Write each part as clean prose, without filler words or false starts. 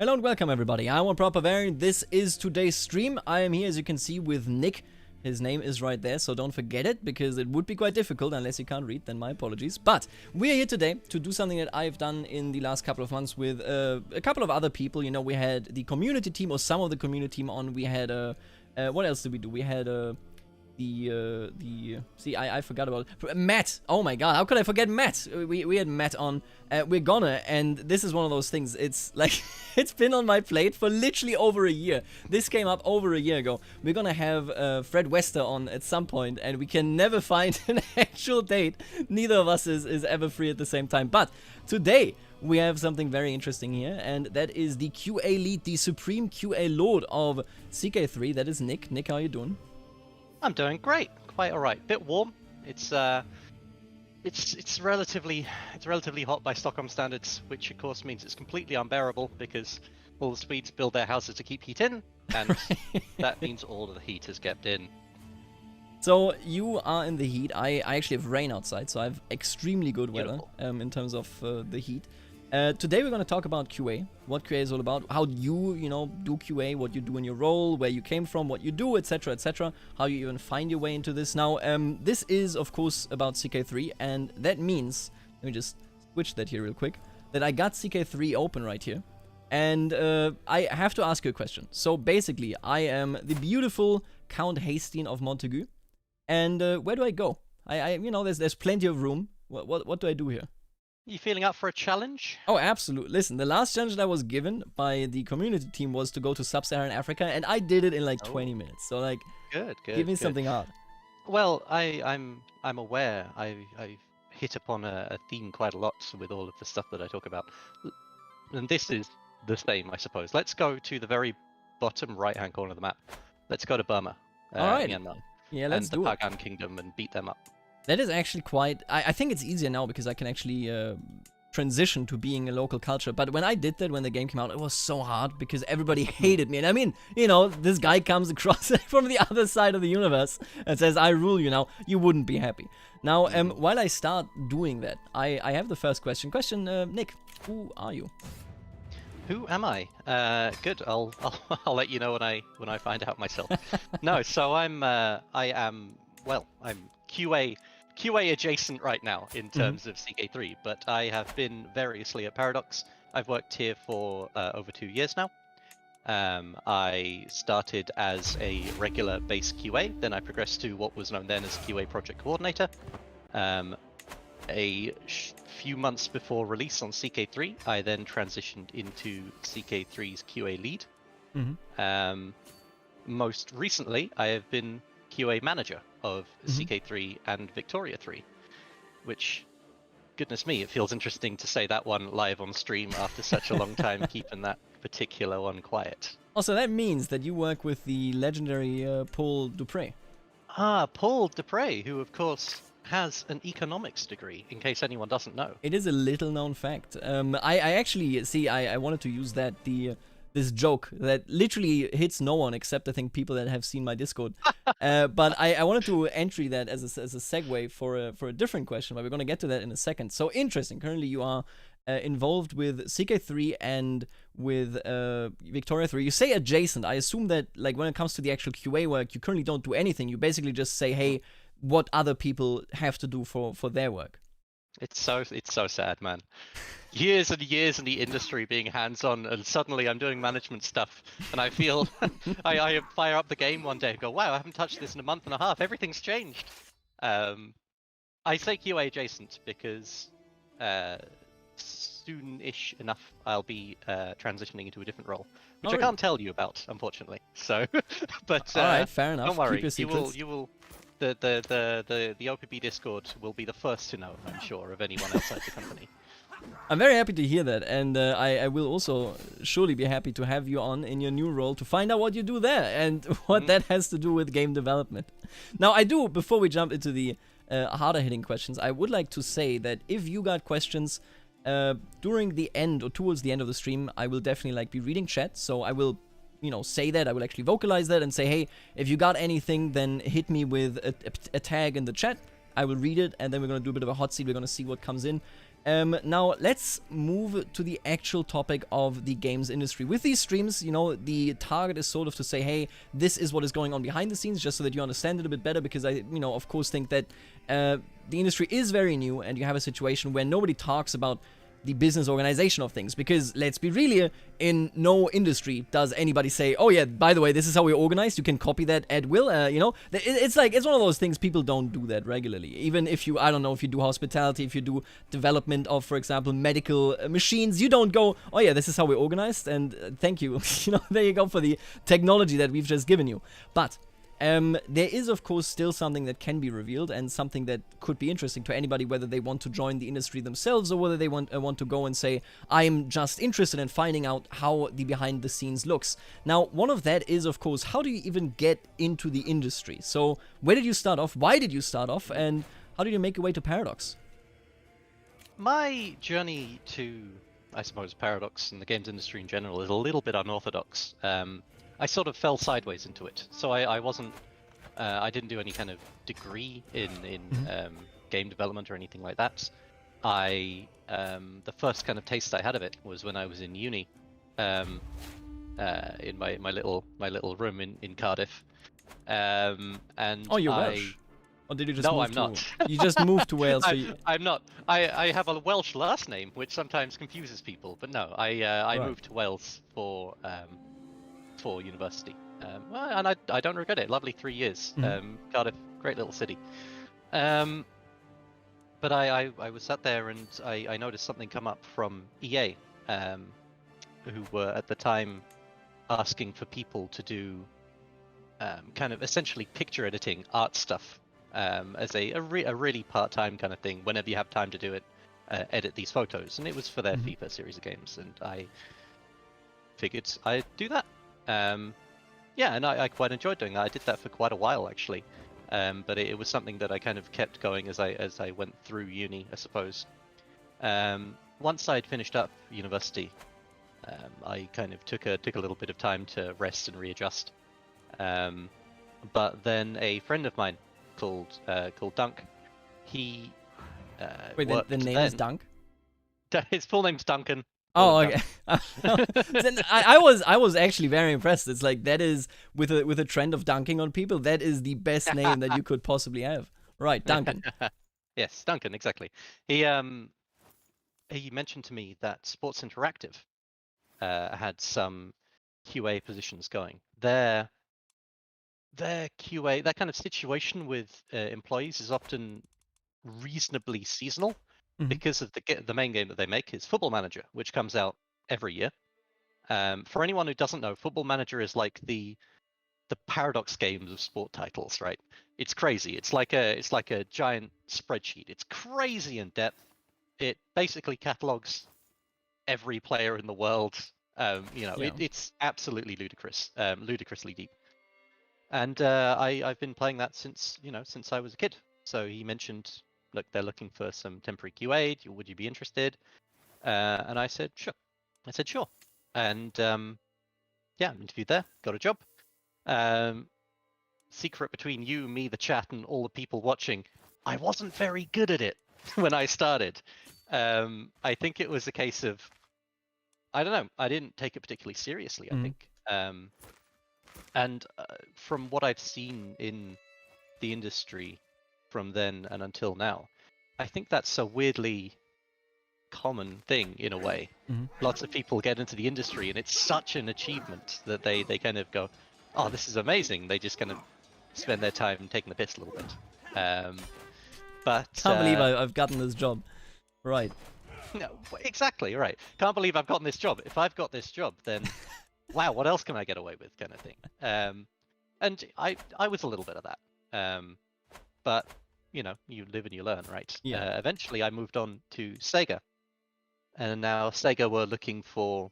Hello and welcome everybody, I'm Bavarian. This is today's stream. I am here, as you can see, with Nick. His name is right there, so don't forget it, because it would be quite difficult unless you can't read, then my apologies. But we're here today to do something that I've done in the last couple of months with a couple of other people. You know, we had the community team, or some of the community team on. We had, what else did we do? We had, I forgot about it. Matt. Oh my god, how could I forget Matt? We had Matt on. We're gonna, and this is one of those things. It's like it's been on my plate for literally over a year. This came up over a year ago. We're gonna have Fred Wester on at some point, and we can never find an actual date. Neither of us is ever free at the same time. But today we have something very interesting here, and that is the QA lead, the supreme QA lord of CK3. That is Nick. Nick, how are you doing? I'm doing great, quite all right. Bit warm. It's relatively hot by Stockholm standards, which of course means it's completely unbearable because all the Swedes build their houses to keep heat in, and that means all of the heat is kept in. So you are in the heat. I actually have rain outside, so I have extremely good weather in terms of the heat. Today we're going to talk about QA, what QA is all about, how you do QA, what you do in your role, where you came from, what you do, etc, etc, how you even find your way into this. Now, this is, of course, about CK3, and that means, let me just switch that here real quick, that I got CK3 open right here, and I have to ask you a question. So, basically, I am the beautiful Count Hastine of Montagu, and where do I go? There's plenty of room. What do I do here? You feeling up for a challenge? Oh, absolutely. Listen, the last challenge that I was given by the community team was to go to Sub-Saharan Africa, and I did it in like 20 minutes. So, like, good. Give me something hard. Well, I'm aware. I've hit upon a theme quite a lot with all of the stuff that I talk about, and this is the same, I suppose. Let's go to the very bottom right-hand corner of the map. Let's go to Burma. All right. Myanmar, yeah, let's do it. And the Pagan Kingdom, and beat them up. That is actually quite... I think it's easier now because I can actually transition to being a local culture. But when I did that, when the game came out, it was so hard because everybody hated me. And I mean, this guy comes across from the other side of the universe and says, I rule you now. You wouldn't be happy. Now, while I start doing that, I have the first question. Nick, who are you? Who am I? Good. I'll let you know when I find out myself. No, so I'm QA adjacent right now in terms of CK3, but I have been variously at Paradox. I've worked here for over 2 years now. I started as a regular base QA, then I progressed to what was known then as QA project coordinator. A few months before release on CK3, I then transitioned into CK3's QA lead. Most recently, I have been QA manager of CK3 and Victoria 3, which, goodness me, it feels interesting to say that one live on stream after such a long time keeping that particular one quiet. Also, that means that you work with the legendary Paul Dupre. Ah, Paul Dupre, who of course has an economics degree, in case anyone doesn't know. It is a little known fact. I actually, see, I wanted to use that, this joke that literally hits no one except I think people that have seen my Discord. But I wanted to entry that as a segue for a different question, but we're going to get to that in a second. So interesting. Currently you are involved with CK3 and with Victoria 3. You say adjacent. I assume that like when it comes to the actual QA work, you currently don't do anything. You basically just say, hey, what other people have to do for their work. It's so sad, man. Years and years in the industry being hands-on, and suddenly I'm doing management stuff, and I feel I fire up the game one day and go, wow, I haven't touched this in a month and a half. Everything's changed. I say QA adjacent because soon-ish enough I'll be transitioning into a different role, which I can't tell you about, unfortunately. So, but all right, fair enough. Don't worry, Keep your secrets. you will. The OPB Discord will be the first to know, I'm sure, of anyone outside the company. I'm very happy to hear that, and I will also surely be happy to have you on in your new role to find out what you do there and what that has to do with game development. Now, before we jump into the harder hitting questions, I would like to say that if you got questions during the end or towards the end of the stream, I will definitely be reading chat, so I will say that. I will actually vocalize that and say, hey, if you got anything, then hit me with a tag in the chat. I will read it, and then we're going to do a bit of a hot seat. We're going to see what comes in. Now, let's move to the actual topic of the games industry. With these streams, you know, the target is sort of to say, hey, this is what is going on behind the scenes, just so that you understand it a bit better, because I, you know, of course think that the industry is very new, and you have a situation where nobody talks about the business organization of things, because let's be real here, in no industry does anybody say, oh yeah, by the way, this is how we organize, you can copy that at will, you know, it's like, it's one of those things, people don't do that regularly, even if you, I don't know, if you do hospitality, if you do development of, for example, medical machines, you don't go, oh yeah, this is how we organized, and thank you, you know, there you go for the technology that we've just given you. But there is, of course, still something that can be revealed, and something that could be interesting to anybody, whether they want to join the industry themselves or whether they want to go and say, I'm just interested in finding out how the behind the scenes looks. Now, one of that is, of course, how do you even get into the industry? So, where did you start off? Why did you start off? And how did you make your way to Paradox? My journey to, I suppose, Paradox and the games industry in general is a little bit unorthodox. I sort of fell sideways into it. So I wasn't, I didn't do any kind of degree in game development or anything like that. The first kind of taste I had of it was when I was in uni, in my little room in Cardiff. And oh, you're Welsh? Or did you just no, move I'm not. You just moved to Wales. I'm not. I have a Welsh last name, which sometimes confuses people. But no, I Right. moved to Wales for university, and I don't regret it. Lovely 3 years. Cardiff, great little city. But I was sat there and I noticed something come up from EA, who were at the time asking for people to do kind of essentially picture editing, art stuff, as a really part-time kind of thing. Whenever you have time to do it, edit these photos, and it was for their FIFA series of games, and I figured I'd do that. Yeah, and I quite enjoyed doing that. I did that for quite a while, actually. But it was something that I kind of kept going as I went through uni, I suppose. Once I'd finished up university, I kind of took a little bit of time to rest and readjust. But then a friend of mine called Dunk, he Wait, the name is Dunk? His full name's Duncan. Oh, okay. Then I was actually very impressed. It's like, that is, with a trend of dunking on people, that is the best name that you could possibly have. Right, Duncan. Yes, Duncan, exactly. He mentioned to me that Sports Interactive had some QA positions going. Their QA, that kind of situation with employees is often reasonably seasonal. Because of the main game that they make is Football Manager, which comes out every year. For anyone who doesn't know, Football Manager is like the Paradox games of sport titles, right? It's crazy. It's like a giant spreadsheet. It's crazy in depth. It basically catalogs every player in the world. You know, it's absolutely ludicrous, ludicrously deep. And I've been playing that since I was a kid. So he mentioned, look, they're looking for some temporary QA. Would you be interested? And I said, sure. And yeah, interviewed there, got a job. Secret between you, me, the chat, and all the people watching, I wasn't very good at it when I started. I think it was a case of, I don't know, I didn't take it particularly seriously, I think. And from what I've seen in the industry from then and until now, I think that's a weirdly common thing in a way. Lots of people get into the industry and it's such an achievement that they kind of go, oh, this is amazing. They just kind of spend their time taking the piss a little bit. But can't believe I've gotten this job. Right. No, exactly, right. Can't believe I've gotten this job. If I've got this job, then wow, what else can I get away with, kind of thing. And I was a little bit of that. But you know, you live and you learn, right? Yeah. Eventually I moved on to Sega. And now Sega were looking for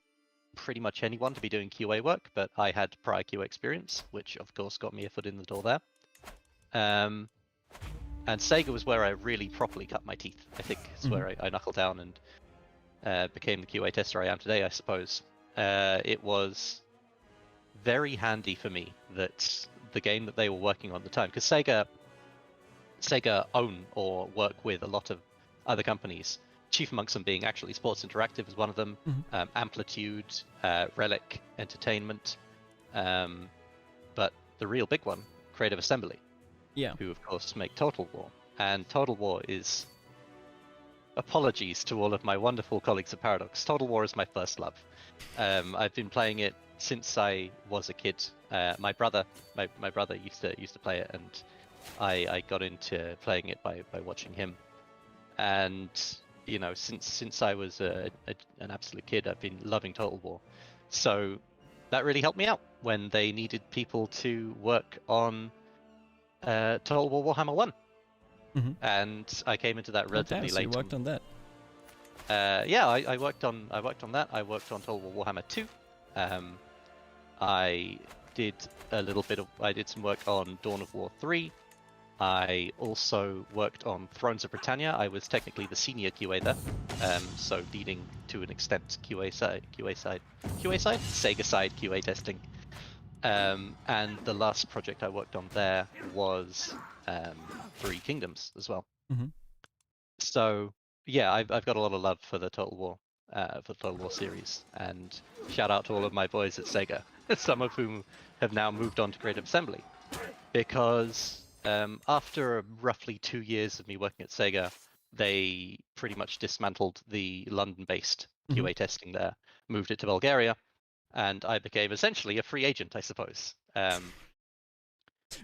pretty much anyone to be doing QA work, but I had prior QA experience, which of course got me a foot in the door there. And Sega was where I really properly cut my teeth, I think. It's where I knuckled down and became the QA tester I am today, I suppose. It was very handy for me that the game that they were working on at the time, because Sega own or work with a lot of other companies, chief amongst them being actually Sports Interactive is one of them, Amplitude, Relic Entertainment, but the real big one, Creative Assembly, who of course make Total War. And Total War is, apologies to all of my wonderful colleagues at Paradox, Total War is my first love. I've been playing it since I was a kid. My brother used to play it, and I got into playing it by watching him. And you know, since I was an absolute kid, I've been loving Total War. So that really helped me out when they needed people to work on Total War Warhammer 1. And I came into that relatively late. So you worked on that? Yeah, I worked on that. I worked on Total War Warhammer 2. I did some work on Dawn of War 3. I also worked on Thrones of Britannia. I was technically the senior QA there, so leading to an extent Sega side QA testing. And the last project I worked on there was Three Kingdoms as well. So yeah, I've got a lot of love for the Total War series, and shout out to all of my boys at Sega, some of whom have now moved on to Creative Assembly, because after roughly 2 years of me working at Sega, they pretty much dismantled the London-based QA testing there, moved it to Bulgaria, and I became essentially a free agent, I suppose.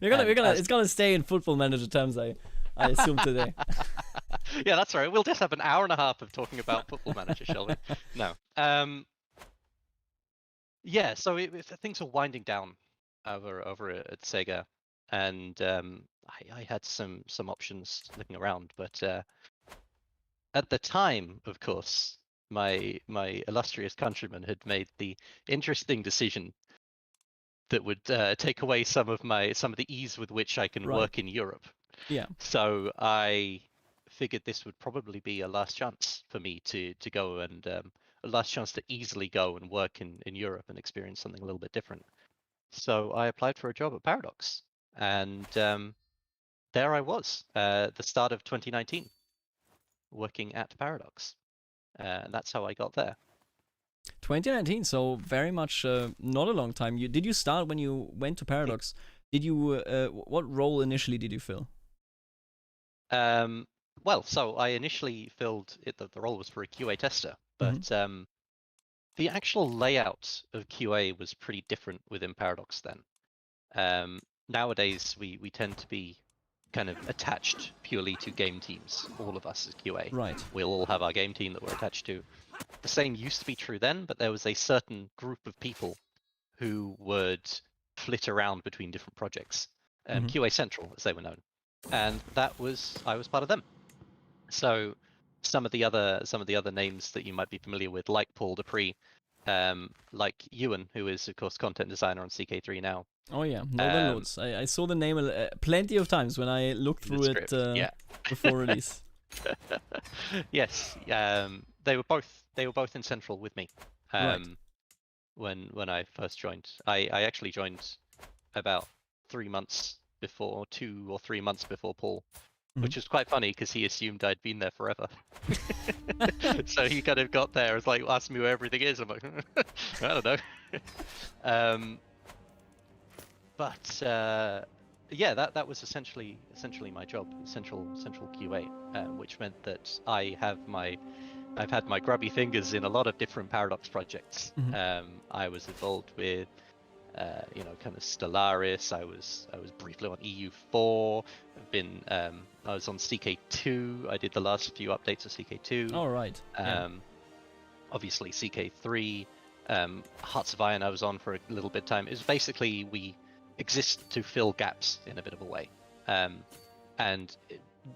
It's gonna stay in Football Manager terms, I assume today. Yeah, that's right. We'll just have an hour and a half of talking about Football Manager, shall we? No. Yeah, so things were winding down over at Sega, and I had some options looking around, but at the time, of course, my illustrious countrymen had made the interesting decision that would take away some of the ease with which I can work in Europe. Yeah. So I figured this would probably be a last chance for me to go and a last chance to easily go and work in Europe and experience something a little bit different. So I applied for a job at Paradox, and there I was, the start of 2019, working at Paradox. And that's how I got there. 2019, so very much not a long time. Did you start when you went to Paradox? Did you what role initially did you fill? Well, so I initially filled it. The role was for a QA tester, but the actual layout of QA was pretty different within Paradox then. Nowadays, we tend to be kind of attached purely to game teams, all of us as QA. Right. We'll all have our game team that we're attached to. The same used to be true then, but there was a certain group of people who would flit around between different projects, QA Central, as they were known, and I was part of them. So some of the other names that you might be familiar with, like Paul Dupree, like Ewan, who is of course content designer on CK3 now. Oh yeah, Northern Lords. I saw the name plenty of times when I looked through it before release. Yes, they were both in Central with me when I first joined. I actually joined about 3 months before, 2 or 3 months before Paul, which was quite funny because he assumed I'd been there forever. So he kind of got there, was like, asked me where everything is. I'm like, I don't know. But yeah, that was essentially my job, central QA, which meant that I've had my grubby fingers in a lot of different Paradox projects. I was involved with kind of Stellaris. I was briefly on EU4. I was on CK2. I did the last few updates of CK2. Oh right. Obviously CK3. Hearts of Iron I was on for a little bit of time. It was basically we exist to fill gaps in a bit of a way, and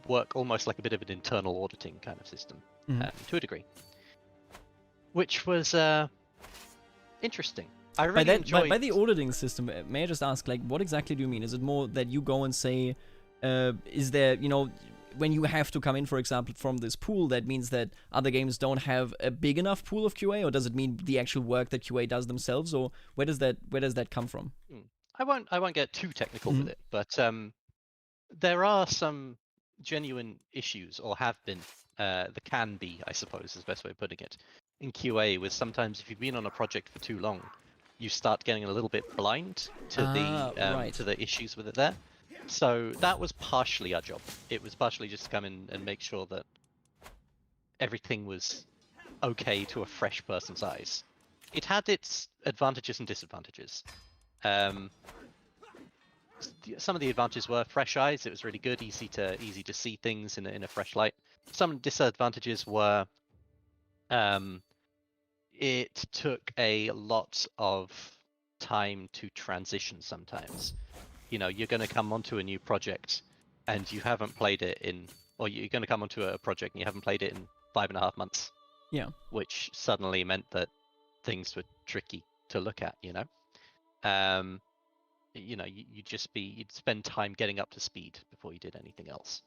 work almost like a bit of an internal auditing kind of system, to a degree, which was interesting. I really enjoyed... by the auditing system, may I just ask, like, what exactly do you mean? Is it more that you go and say, is there, when you have to come in, for example, from this pool, that means that other games don't have a big enough pool of QA, or does it mean the actual work that QA does themselves, or where does that come from? I won't get too technical with it, but there are some genuine issues, or have been, the can be, I suppose, is the best way of putting it, in QA was sometimes if you've been on a project for too long, you start getting a little bit blind to right. the issues with it there. So that was partially our job. It was partially just to come in and make sure that everything was okay to a fresh person's eyes. It had its advantages and disadvantages. Some of the advantages were fresh eyes. It was really good, easy to see things in a fresh light. Some disadvantages were it took a lot of time to transition sometimes. You know, you're going to come onto a new project and you haven't played it in, or you're going to come onto a project and you haven't played it in 5.5 months. Yeah. Which suddenly meant that things were tricky to look at, you know. You know, you'd spend time getting up to speed before you did anything else.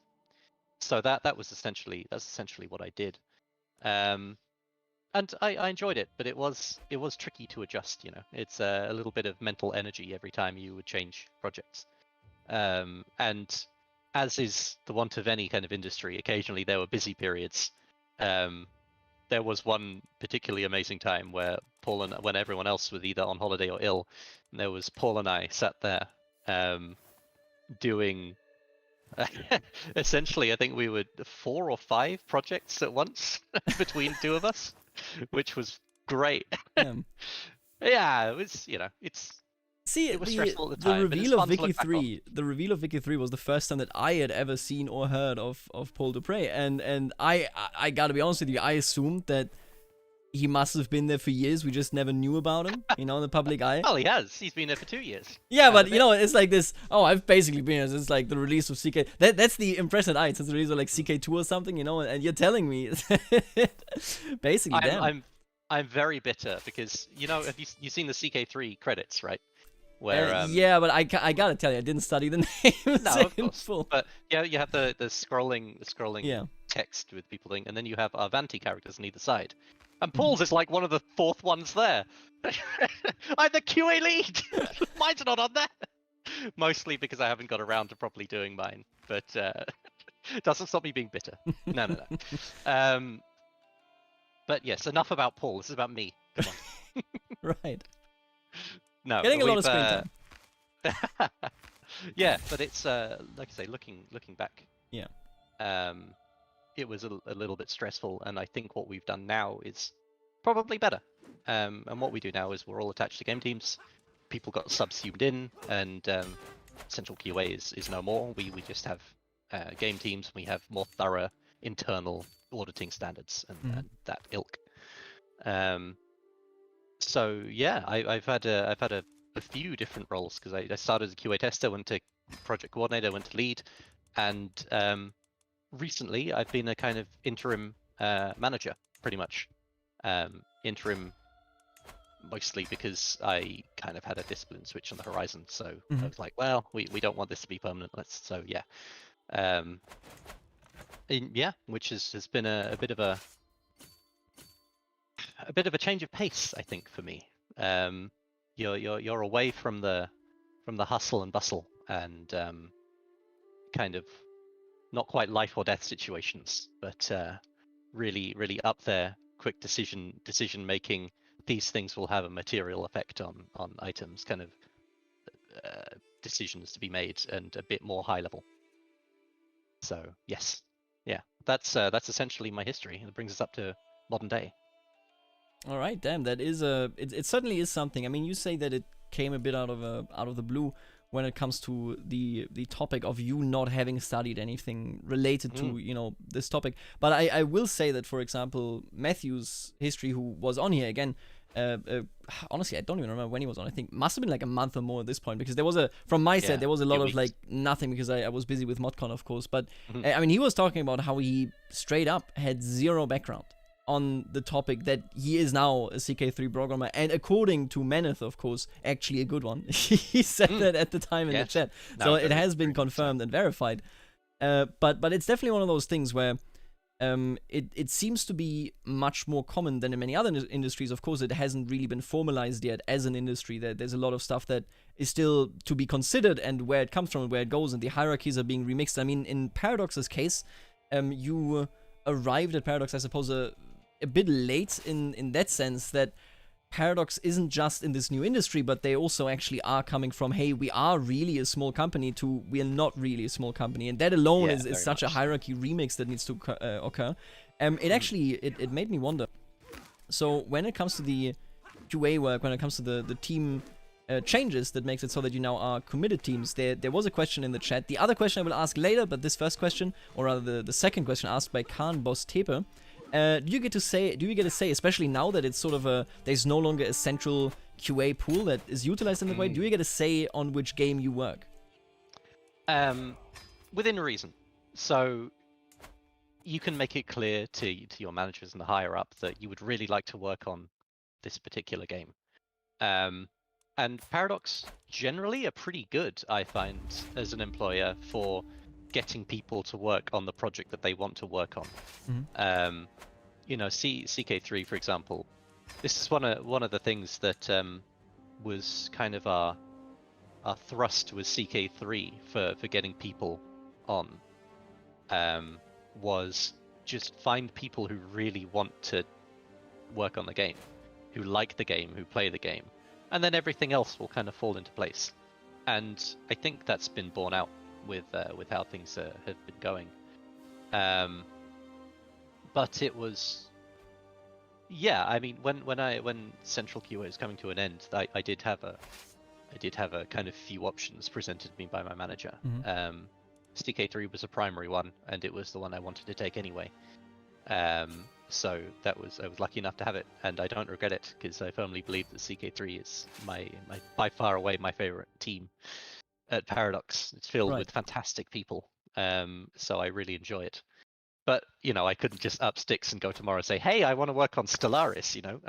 So that's essentially what I did. And I enjoyed it, but it was tricky to adjust, you know. It's a little bit of mental energy every time you would change projects. And as is the want of any kind of industry, occasionally there were busy periods. There was one particularly amazing time where when everyone else was either on holiday or ill, and there was Paul and I sat there doing essentially, I think we were 4 or 5 projects at once between two of us, which was great. Yeah, it was, you know, it was stressful at the time. The reveal of Vicky 3 was the first time that I had ever seen or heard of Paul Dupree, and I gotta be honest with you, I assumed that he must have been there for years. We just never knew about him, you know, in the public eye. Well, he has. He's been there for 2 years. Yeah, but you know, it's like this. Oh, I've basically been here since like the release of CK. That's the impression I had since the release of like CK2 or something, you know. And you're telling me, basically, I'm very bitter because, you know, have you seen the CK3 credits, right? Where yeah, but I gotta tell you, I didn't study the names. No, of course. Full. But yeah, you have the scrolling text with people doing, and then you have Avanti characters on either side. And Paul's is like one of the 4th ones there. I'm the QA lead. Mine's not on there. Mostly because I haven't got around to properly doing mine, but doesn't stop me being bitter. No. But yes, enough about Paul. This is about me. Come on. Right. No, getting a lot of screen time. Yeah, but it's like I say, looking back. Yeah. It was a little bit stressful, and I think what we've done now is probably better. And what we do now is we're all attached to game teams. People got subsumed in, and central QA is no more. We just have game teams. We have more thorough internal auditing standards and that ilk. So yeah, I've had a few different roles because I started as a QA tester, went to project coordinator, went to lead, and recently I've been a kind of interim manager, pretty much. Interim mostly because I kind of had a discipline switch on the horizon, so I was like, well, we don't want this to be permanent. Which has been a bit of a change of pace, I think, for me. You're away from the hustle and bustle and kind of not quite life or death situations, but really up there, quick decision making. These things will have a material effect on items, kind of decisions to be made, and a bit more high level. So yes, yeah, that's essentially my history, and it brings us up to modern day. All right, damn, that is it certainly is something. I mean, you say that it came a bit out of the blue when it comes to the topic of you not having studied anything related to, you know, this topic. But I will say that, for example, Matthew's history, who was on here again, honestly, I don't even remember when he was on. I think must have been like a month or more at this point, because there was from my side, there was a lot of like nothing, because I was busy with ModCon, of course. But I mean, he was talking about how he straight up had zero background on the topic, that he is now a CK3 programmer, and according to Maneth, of course, actually a good one. He said that at the time in the chat. So it has been confirmed and verified. But it's definitely one of those things where it seems to be much more common than in many other industries. Of course, it hasn't really been formalized yet as an industry. There's a lot of stuff that is still to be considered, and where it comes from and where it goes, and the hierarchies are being remixed. I mean, in Paradox's case, you arrived at Paradox, I suppose, a bit late in that sense, that Paradox isn't just in this new industry, but they also actually are coming from, hey, we are really a small company, to we are not really a small company. And that alone is such a hierarchy remix that needs to occur. It made me wonder. So when it comes to the QA work, when it comes to the team changes that makes it so that you now are committed teams, there was a question in the chat. The other question I will ask later, but this first question, or rather the second question asked by Khan Boss Tepe, do you get to say, especially now that it's sort of there's no longer a central QA pool that is utilized in the way, do you get a say on which game you work? Within reason. So you can make it clear to your managers and the higher up that you would really like to work on this particular game. And Paradox generally are pretty good, I find, as an employer for getting people to work on the project that they want to work on. Mm-hmm. You know, CK3, for example, this is one of the things that was kind of our thrust with CK3 for getting people on, was just find people who really want to work on the game, who like the game, who play the game, and then everything else will kind of fall into place. And I think that's been borne out with how things have been going. But it was, yeah. I mean, when Central QA was coming to an end, I did have a kind of few options presented to me by my manager. Mm-hmm. CK3 was a primary one, and it was the one I wanted to take anyway. So I was lucky enough to have it, and I don't regret it, because I firmly believe that CK3 is my by far away my favorite team at Paradox. It's filled with fantastic people, so I really enjoy it. But you know, I couldn't just up sticks and go tomorrow and say, "Hey, I want to work on Stellaris." You know,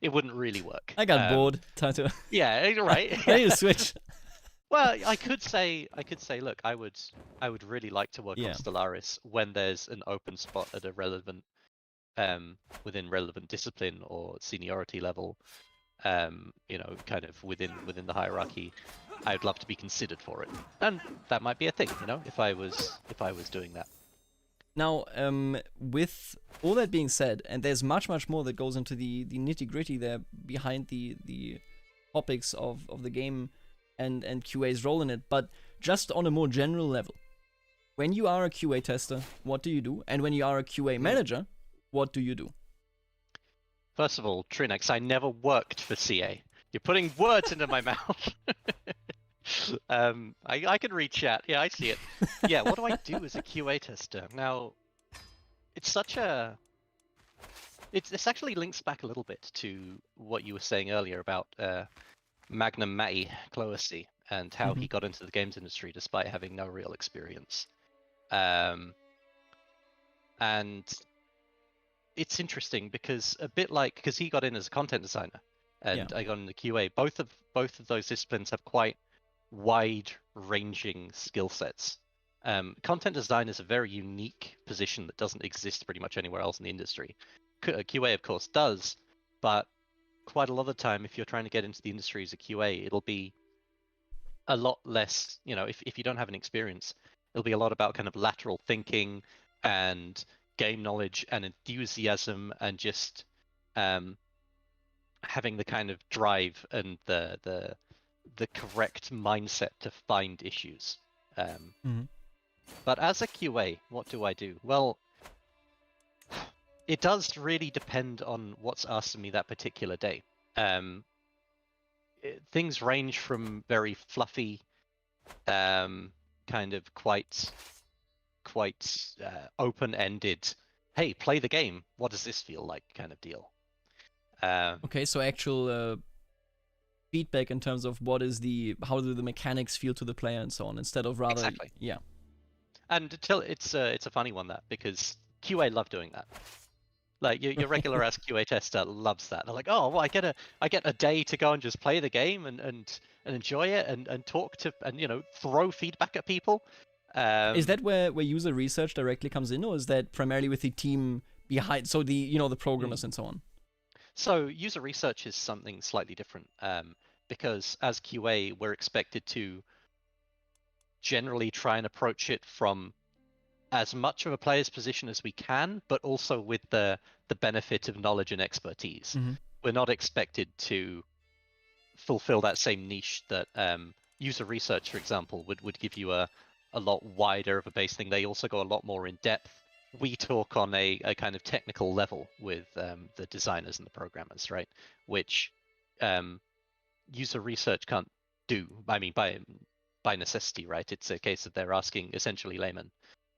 it wouldn't really work. I got bored. Time to yeah, right. I need to switch. Well, I could say, look, I would really like to work on Stellaris when there's an open spot at a relevant, within relevant discipline or seniority level, you know, kind of within the hierarchy. I'd love to be considered for it, and that might be a thing, you know, if I was doing that. Now, with all that being said, and there's much more that goes into the nitty gritty there behind the topics of the game and QA's role in it, but just on a more general level, when you are a QA tester, what do you do? And when you are a QA manager, what do you do? First of all, Trinex, I never worked for CA. You're putting words into my mouth. I can read chat. Yeah, I see it. Yeah, what do I do as a QA tester? Now, it's such a... This actually links back a little bit to what you were saying earlier about Magnum Matty Cloesy and how he got into the games industry despite having no real experience. And it's interesting because because he got in as a content designer and I got into QA. Both of those disciplines have quite wide-ranging skill sets. Content design is a very unique position that doesn't exist pretty much anywhere else in the industry. QA, of course, does, but quite a lot of the time, if you're trying to get into the industry as a QA, it'll be a lot less, you know, if you don't have an experience, it'll be a lot about kind of lateral thinking and game knowledge and enthusiasm and just having the kind of drive and the correct mindset to find issues. But as a QA, what do I do? Well, it does really depend on what's asked of me that particular day. Things range from very fluffy, kind of quite open-ended, hey, play the game, what does this feel like kind of deal. Okay, so actual feedback in terms of how do the mechanics feel to the player and so on, instead of rather... Exactly. Yeah. And it's a funny one, that, because QA love doing that. Like your regular ass QA tester loves that. They're like, oh, well, I get a day to go and just play the game and enjoy it and talk to and, you know, throw feedback at people. Is that where user research directly comes in, or is that primarily with the team behind? So the programmers and so on. So user research is something slightly different, because as QA we're expected to generally try and approach it from as much of a player's position as we can, but also with the benefit of knowledge and expertise. We're not expected to fulfill that same niche that user research, for example, would give you a lot wider of a base thing. They also go a lot more in depth. We talk on a kind of technical level with the designers and the programmers, right? Which user research can't do. I mean, by necessity, right? It's a case of they're asking essentially laymen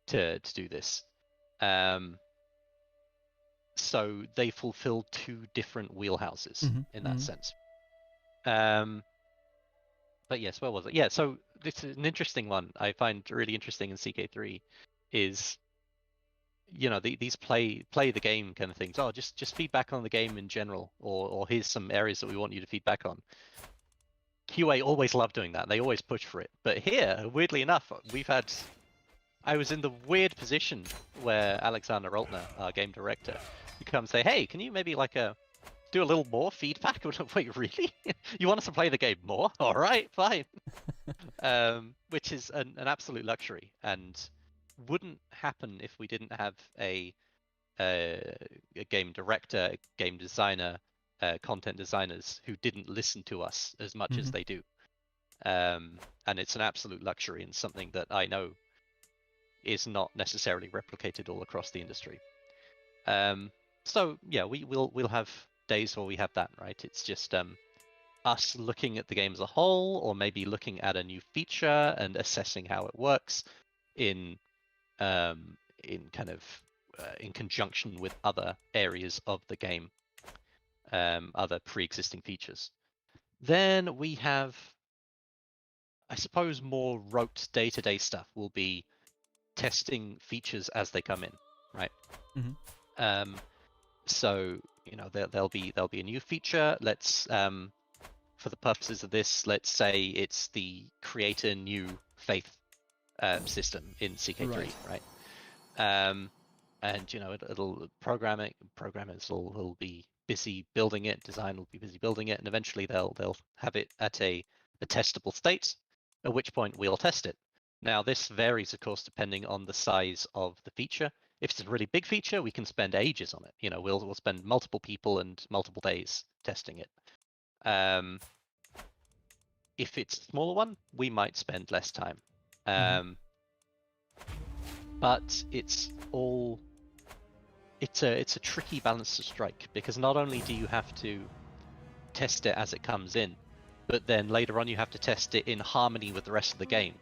to do this. So they fulfill two different wheelhouses in that sense. But yes, where was it? Yeah, so this is an interesting one I find really interesting in CK3 is, you know, these play the game kind of things. Oh, just feedback on the game in general, or here's some areas that we want you to feedback on. QA always love doing that. They always push for it. But here, weirdly enough, I was in the weird position where Alexander Altner, our game director, would come and say, hey, can you maybe like do a little more feedback? Wait, really? You want us to play the game more? All right, fine. Which is an absolute luxury and wouldn't happen if we didn't have a game director, a game designer, content designers who didn't listen to us as much as they do. And it's an absolute luxury and something that I know is not necessarily replicated all across the industry. So yeah, we'll have days where we have that, right? It's just us looking at the game as a whole, or maybe looking at a new feature and assessing how it works in kind of in conjunction with other areas of the game, other pre-existing features. Then we have, I suppose, more rote day-to-day stuff will be testing features as they come in, right? So, you know, there'll be a new feature. Let's for the purposes of this, let's say it's the create a new faith system in CK3, right? And you know, it'll programmers will be busy building it, design will be busy building it, and eventually they'll have it at a testable state, at which point we'll test it. Now this varies, of course, depending on the size of the feature. If it's a really big feature, we can spend ages on it. You know, we'll spend multiple people and multiple days testing it. If it's a smaller one, we might spend less time. But it's a tricky balance to strike, because not only do you have to test it as it comes in, but then later on you have to test it in harmony with the rest of the game.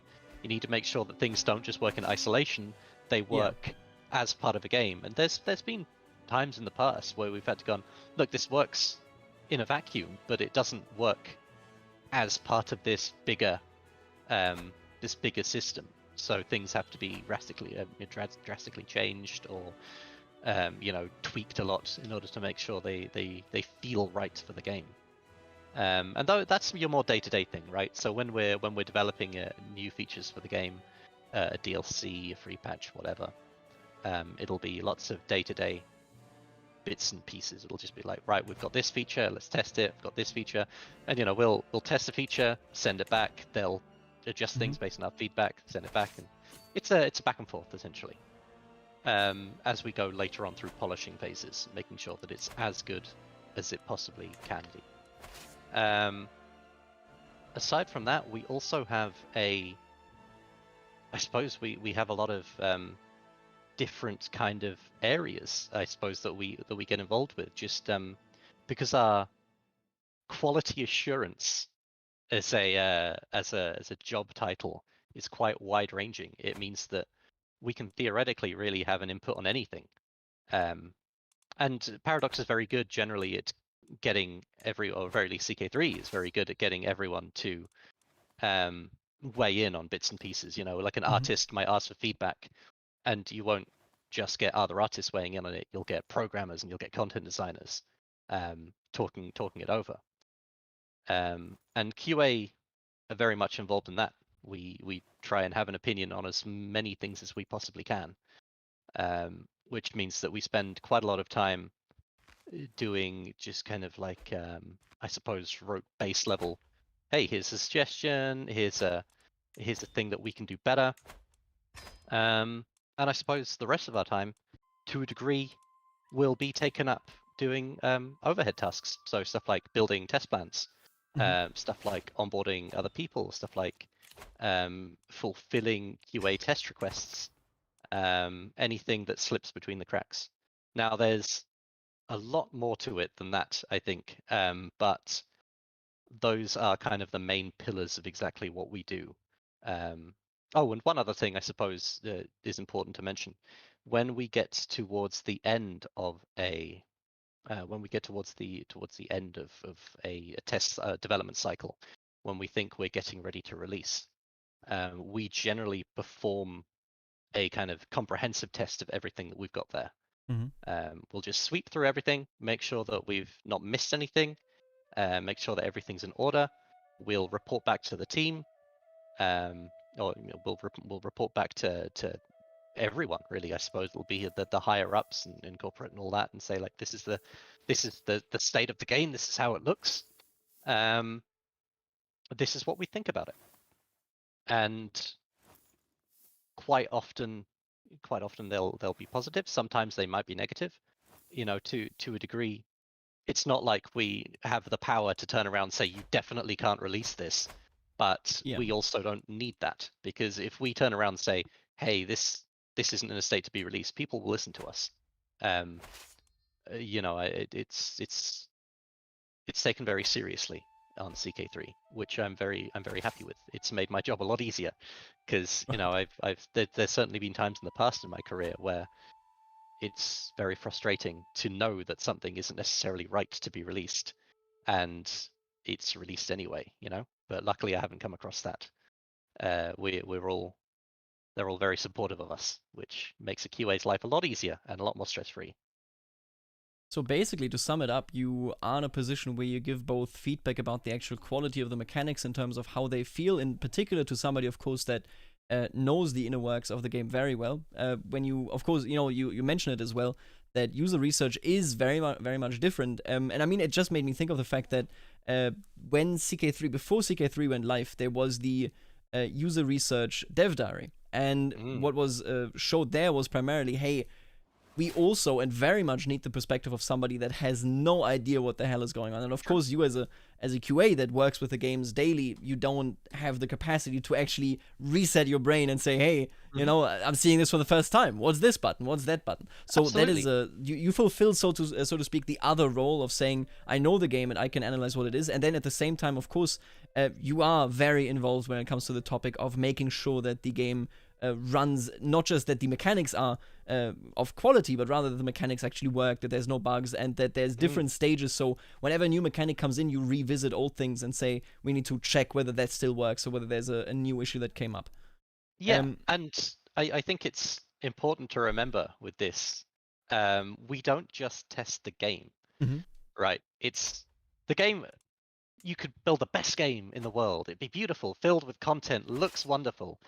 You need to make sure that things don't just work in isolation, they work as part of a game. And there's been times in the past where we've had to go, look, this works in a vacuum, but it doesn't work as part of this bigger system. So things have to be drastically changed, or you know, tweaked a lot in order to make sure they feel right for the game. And though that's your more day-to-day thing, right? So when we're developing new features for the game, a DLC, a free patch, whatever, it'll be lots of day-to-day bits and pieces. It'll just be like, right, we've got this feature, let's test it. We've got this feature, and you know, we'll test the feature, send it back. They'll adjust things based on our feedback, send it back, and it's a back and forth essentially. As we go later on through polishing phases, making sure that it's as good as it possibly can be. Aside from that, we also have I suppose we have a lot of different kind of areas, I suppose, that we get involved with, just because our quality assurance as a job title is quite wide ranging. It means that we can theoretically really have an input on anything. And Paradox is very good generally at getting or very least CK3 is very good at getting everyone to weigh in on bits and pieces. You know, like an artist might ask for feedback, and you won't just get other artists weighing in on it. You'll get programmers and you'll get content designers talking it over. And QA are very much involved in that. We try and have an opinion on as many things as we possibly can, which means that we spend quite a lot of time doing just kind of like, I suppose, rote base level. Hey, here's a suggestion. Here's a thing that we can do better. And I suppose the rest of our time, to a degree, will be taken up doing overhead tasks. So stuff like building test plans, stuff like onboarding other people, stuff like fulfilling QA test requests, anything that slips between the cracks. Now, there's a lot more to it than that, I think, but those are kind of the main pillars of exactly what we do. Oh, and one other thing I suppose is important to mention: when we get towards the end of a end of a test development cycle, when we think we're getting ready to release, we generally perform a kind of comprehensive test of everything that we've got there. We'll just sweep through everything, make sure that we've not missed anything, make sure that everything's in order. We'll report back to the team, or we'll report back to everyone, really. I suppose it'll be the higher ups and corporate and all that, and say, like, this is the state of the game. This is how it looks. This is what we think about it. And quite often they'll be positive. Sometimes they might be negative. To a degree, it's not like we have the power to turn around and say, you definitely can't release this. But we also don't need that, because if we turn around and say, hey, this isn't in a state to be released, people will listen to us. It's taken very seriously on CK3, which I'm very happy with. It's made my job a lot easier, because there's certainly been times in the past in my career where it's very frustrating to know that something isn't necessarily right to be released, and it's released anyway. But luckily I haven't come across that. They're all very supportive of us, which makes a QA's life a lot easier and a lot more stress-free. So basically, to sum it up, you are in a position where you give both feedback about the actual quality of the mechanics in terms of how they feel, in particular to somebody, of course, that knows the inner works of the game very well. When you, of course, you mentioned it as well, that user research is very much different. And I mean, it just made me think of the fact that before CK3 went live, there was the user research dev diary. And what was showed there was primarily, hey, we also and very much need the perspective of somebody that has no idea what the hell is going on. And of course, you as a QA that works with the games daily, you don't have the capacity to actually reset your brain and say, hey, I'm seeing this for the first time. What's this button? What's that button? So Absolutely. That is you fulfill, so to speak, the other role of saying, I know the game and I can analyze what it is. And then at the same time, of course, you are very involved when it comes to the topic of making sure that the game runs, not just that the mechanics are of quality, but rather that the mechanics actually work, that there's no bugs, and that there's different stages. So whenever a new mechanic comes in, you revisit old things and say, we need to check whether that still works or whether there's a new issue that came up. Yeah, and I think it's important to remember with this, we don't just test the game, right? It's the game. You could build the best game in the world. It'd be beautiful, filled with content, looks wonderful.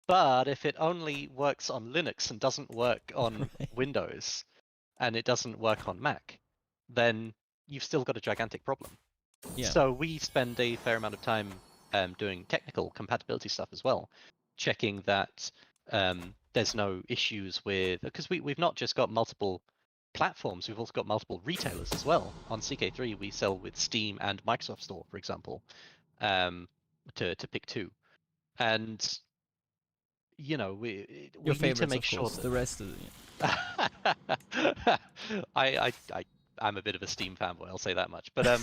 But if it only works on Linux and doesn't work on Windows, and it doesn't work on Mac, then you've still got a gigantic problem. Yeah. So we spend a fair amount of time doing technical compatibility stuff as well, checking that there's no issues with, because we've not just got multiple platforms, we've also got multiple retailers as well. On CK3, we sell with Steam and Microsoft Store, for example, to pick two. And we need to make sure that the rest of it. I'm a bit of a Steam fanboy, I'll say that much. But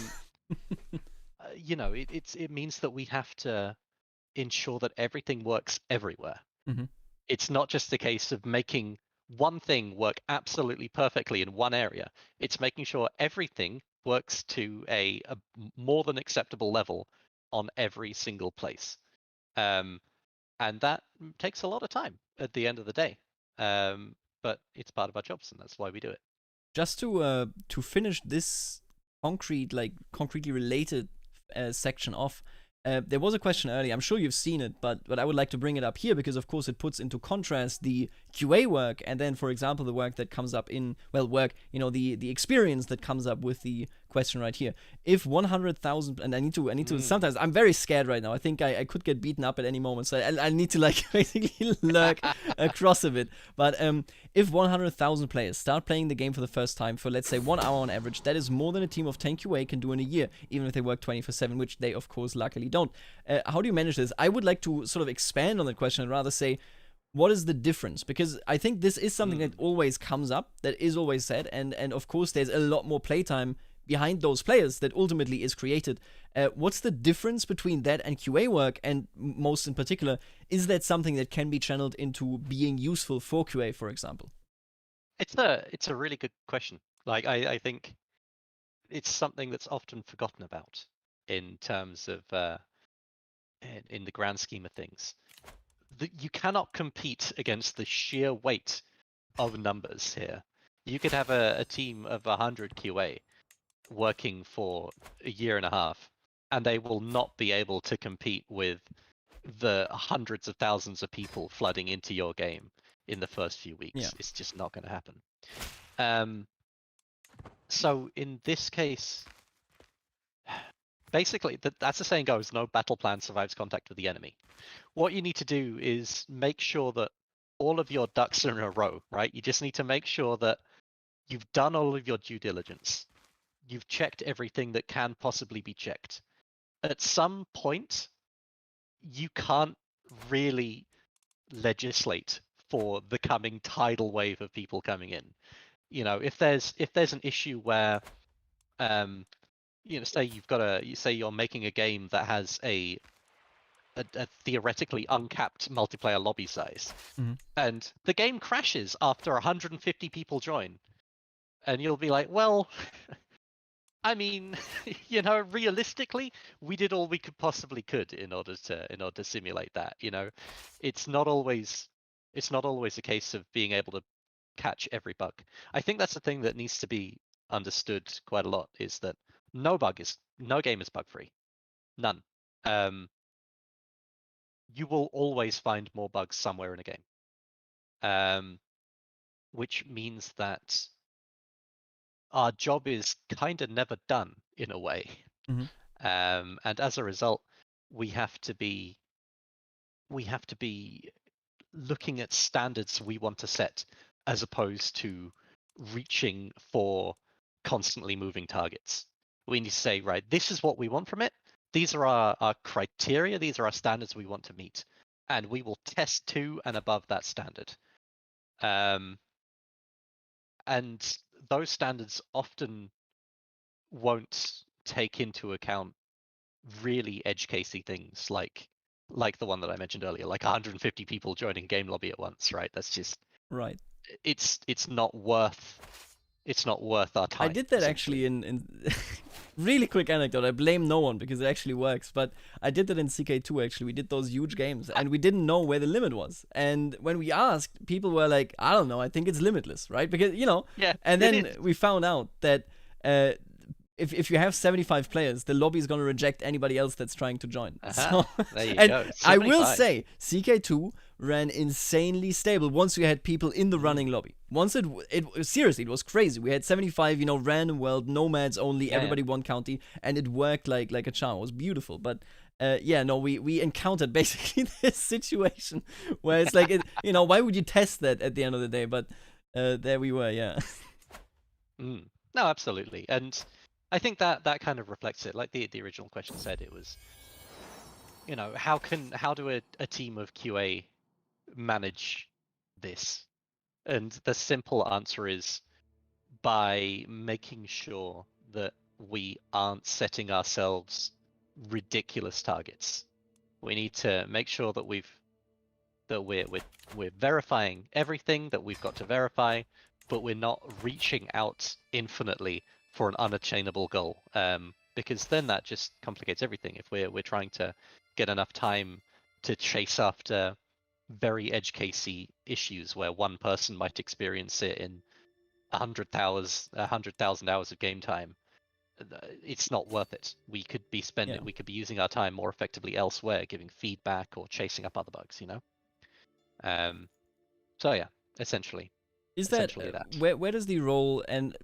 it means that we have to ensure that everything works everywhere. It's not just a case of making one thing work absolutely perfectly in one area. It's making sure everything works to a more than acceptable level on every single place. And that takes a lot of time at the end of the day. But it's part of our jobs, and that's why we do it. Just to finish this concretely related section off, There was a question earlier. I'm sure you've seen it, but I would like to bring it up here because, of course, it puts into contrast the QA work and then, for example, the work that comes up in the experience that comes up with the question right here. If 100,000, and I need to. Sometimes I'm very scared right now. I think I could get beaten up at any moment, so I need to like basically lurk across a bit. But if 100,000 players start playing the game for the first time for, let's say, 1 hour on average, that is more than a team of 10 QA can do in a year, even if they work 24/7, which they, of course, luckily don't. How do you manage this? I would like to sort of expand on that question and rather say, what is the difference? Because I think this is something that always comes up, that is always said, and of course there's a lot more playtime behind those players that ultimately is created. What's the difference between that and QA work? And most in particular, is that something that can be channeled into being useful for QA, for example? It's a really good question. Like I think it's something that's often forgotten about in terms of in the grand scheme of things. You cannot compete against the sheer weight of numbers here. You could have a team of 100 QA working for a year and a half, and they will not be able to compete with the hundreds of thousands of people flooding into your game in the first few weeks. Yeah. It's just not going to happen. So in this case, basically, that's the saying goes, no battle plan survives contact with the enemy. What you need to do is make sure that all of your ducks are in a row, right? You just need to make sure that you've done all of your due diligence. You've checked everything that can possibly be checked. At some point, you can't really legislate for the coming tidal wave of people coming in. You know, if there's an issue where say you're making a game that has a theoretically uncapped multiplayer lobby size, and the game crashes after 150 people join, and you'll be like, well, I mean, realistically, we did all we could possibly could in order to simulate that. It's not always a case of being able to catch every bug. I think that's the thing that needs to be understood quite a lot, is that no game is bug free. None. You will always find more bugs somewhere in a game. Which means that our job is kind of never done in a way. And as a result, we have to be looking at standards we want to set, as opposed to reaching for constantly moving targets. We need to say, right, this is what we want from it. These are our criteria. These are our standards we want to meet. And we will test to and above that standard. And those standards often won't take into account really edge casey things like the one that I mentioned earlier, like 150 people joining game lobby at once, right? That's just right. It's not worth our time. I did that actually in really quick anecdote. I blame no one because it actually works, but I did that in CK2 actually. We did those huge games and we didn't know where the limit was. And when we asked, people were like, I don't know, I think it's limitless, right? Because, yeah, and then we found out that if you have 75 players, the lobby is going to reject anybody else that's trying to join. So, there you go. 75. I will say, CK2 ran insanely stable once we had people in the running lobby. Once it seriously, it was crazy. We had 75, random world, nomads only, everybody one county, and it worked like a charm. It was beautiful. But we encountered basically this situation where it's like, why would you test that at the end of the day? But there we were, yeah. No, absolutely. And I think that kind of reflects it. Like the original question said, it was, how do a team of QA manage this? And the simple answer is by making sure that we aren't setting ourselves ridiculous targets. We need to make sure that we're verifying everything that we've got to verify, but we're not reaching out infinitely for an unattainable goal, because then that just complicates everything. If we're trying to get enough time to chase after very edge casey issues where one person might experience it in 100,000 hours of game time, it's not worth it. We could be spending, we could be using our time more effectively elsewhere, giving feedback or chasing up other bugs, you know. So yeah, essentially. Is that where does the role, and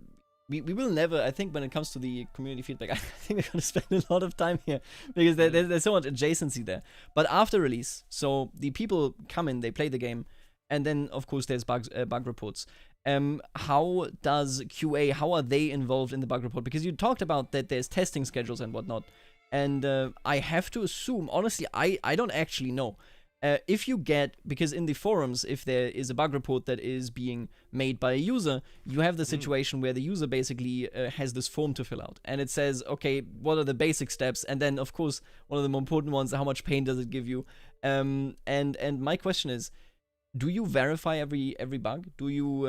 we will never, I think when it comes to the community feedback, I think we're going to spend a lot of time here because there's so much adjacency there. But after release, so the people come in, they play the game, and then of course there's bug reports. How does QA, how are they involved in the bug report? Because you talked about that there's testing schedules and whatnot, and I have to assume, honestly, I don't actually know. If you get, because in the forums, if there is a bug report that is being made by a user, you have the situation where the user basically has this form to fill out. And it says, okay, what are the basic steps? And then, of course, one of the more important ones, how much pain does it give you? And my question is, do you verify every bug? Do you,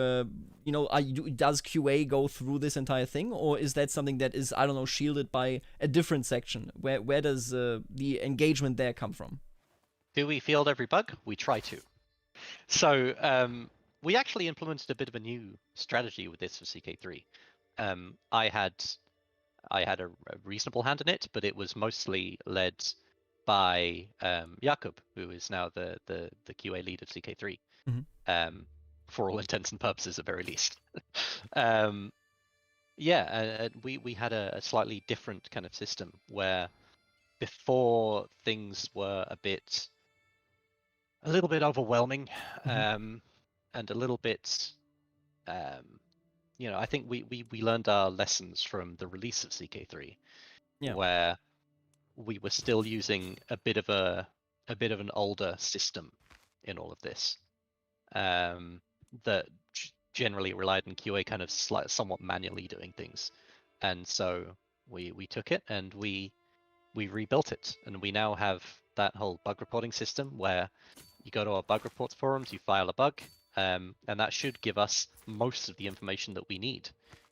does QA go through this entire thing? Or is that something that is, I don't know, shielded by a different section? Where does the engagement there come from? Do we field every bug? We try to. So we actually implemented a bit of a new strategy with this for CK3. I had a reasonable hand in it, but it was mostly led by Jakub, who is now the QA lead of CK3, for all intents and purposes, at very least. We had a slightly different kind of system where before things were a little bit overwhelming, and a little bit, I think we learned our lessons from the release of CK3, where we were still using a bit of an older system in all of this, that generally relied on QA kind of somewhat manually doing things, and so we took it and we rebuilt it, and we now have that whole bug reporting system where you go to our bug reports forums, you file a bug, and that should give us most of the information that we need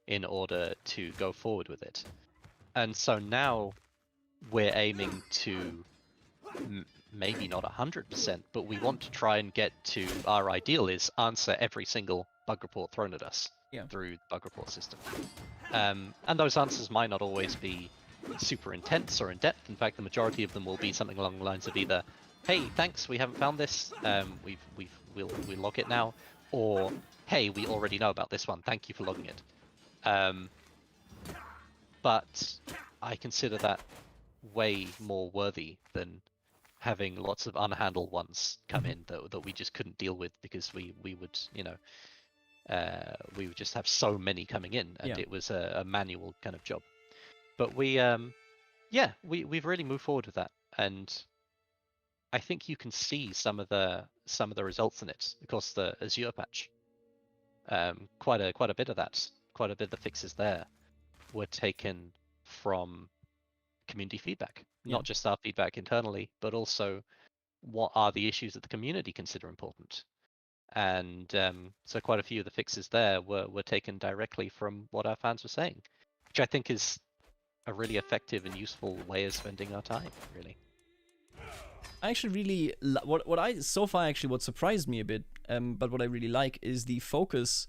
in order to go forward with it. And so now we're aiming to maybe not 100%, but we want to try and get to, our ideal is answer every single bug report thrown at us through the bug report system. And those answers might not always be super intense or in depth. In fact, the majority of them will be something along the lines of either, hey, thanks, we haven't found this, we'll log it now, or hey, we already know about this one, thank you for logging it. But I consider that way more worthy than having lots of unhandled ones come in that we just couldn't deal with because we would just have so many coming in, and it was a manual kind of job. But we've really moved forward with that, and I think you can see some of the results in it. Of course, the Azure patch, quite a bit of that, quite a bit of the fixes there were taken from community feedback, not just our feedback internally, but also what are the issues that the community consider important. And so quite a few of the fixes there were taken directly from what our fans were saying, which I think is a really effective and useful way of spending our time, really. I actually really what surprised me a bit, but what I really like is the focus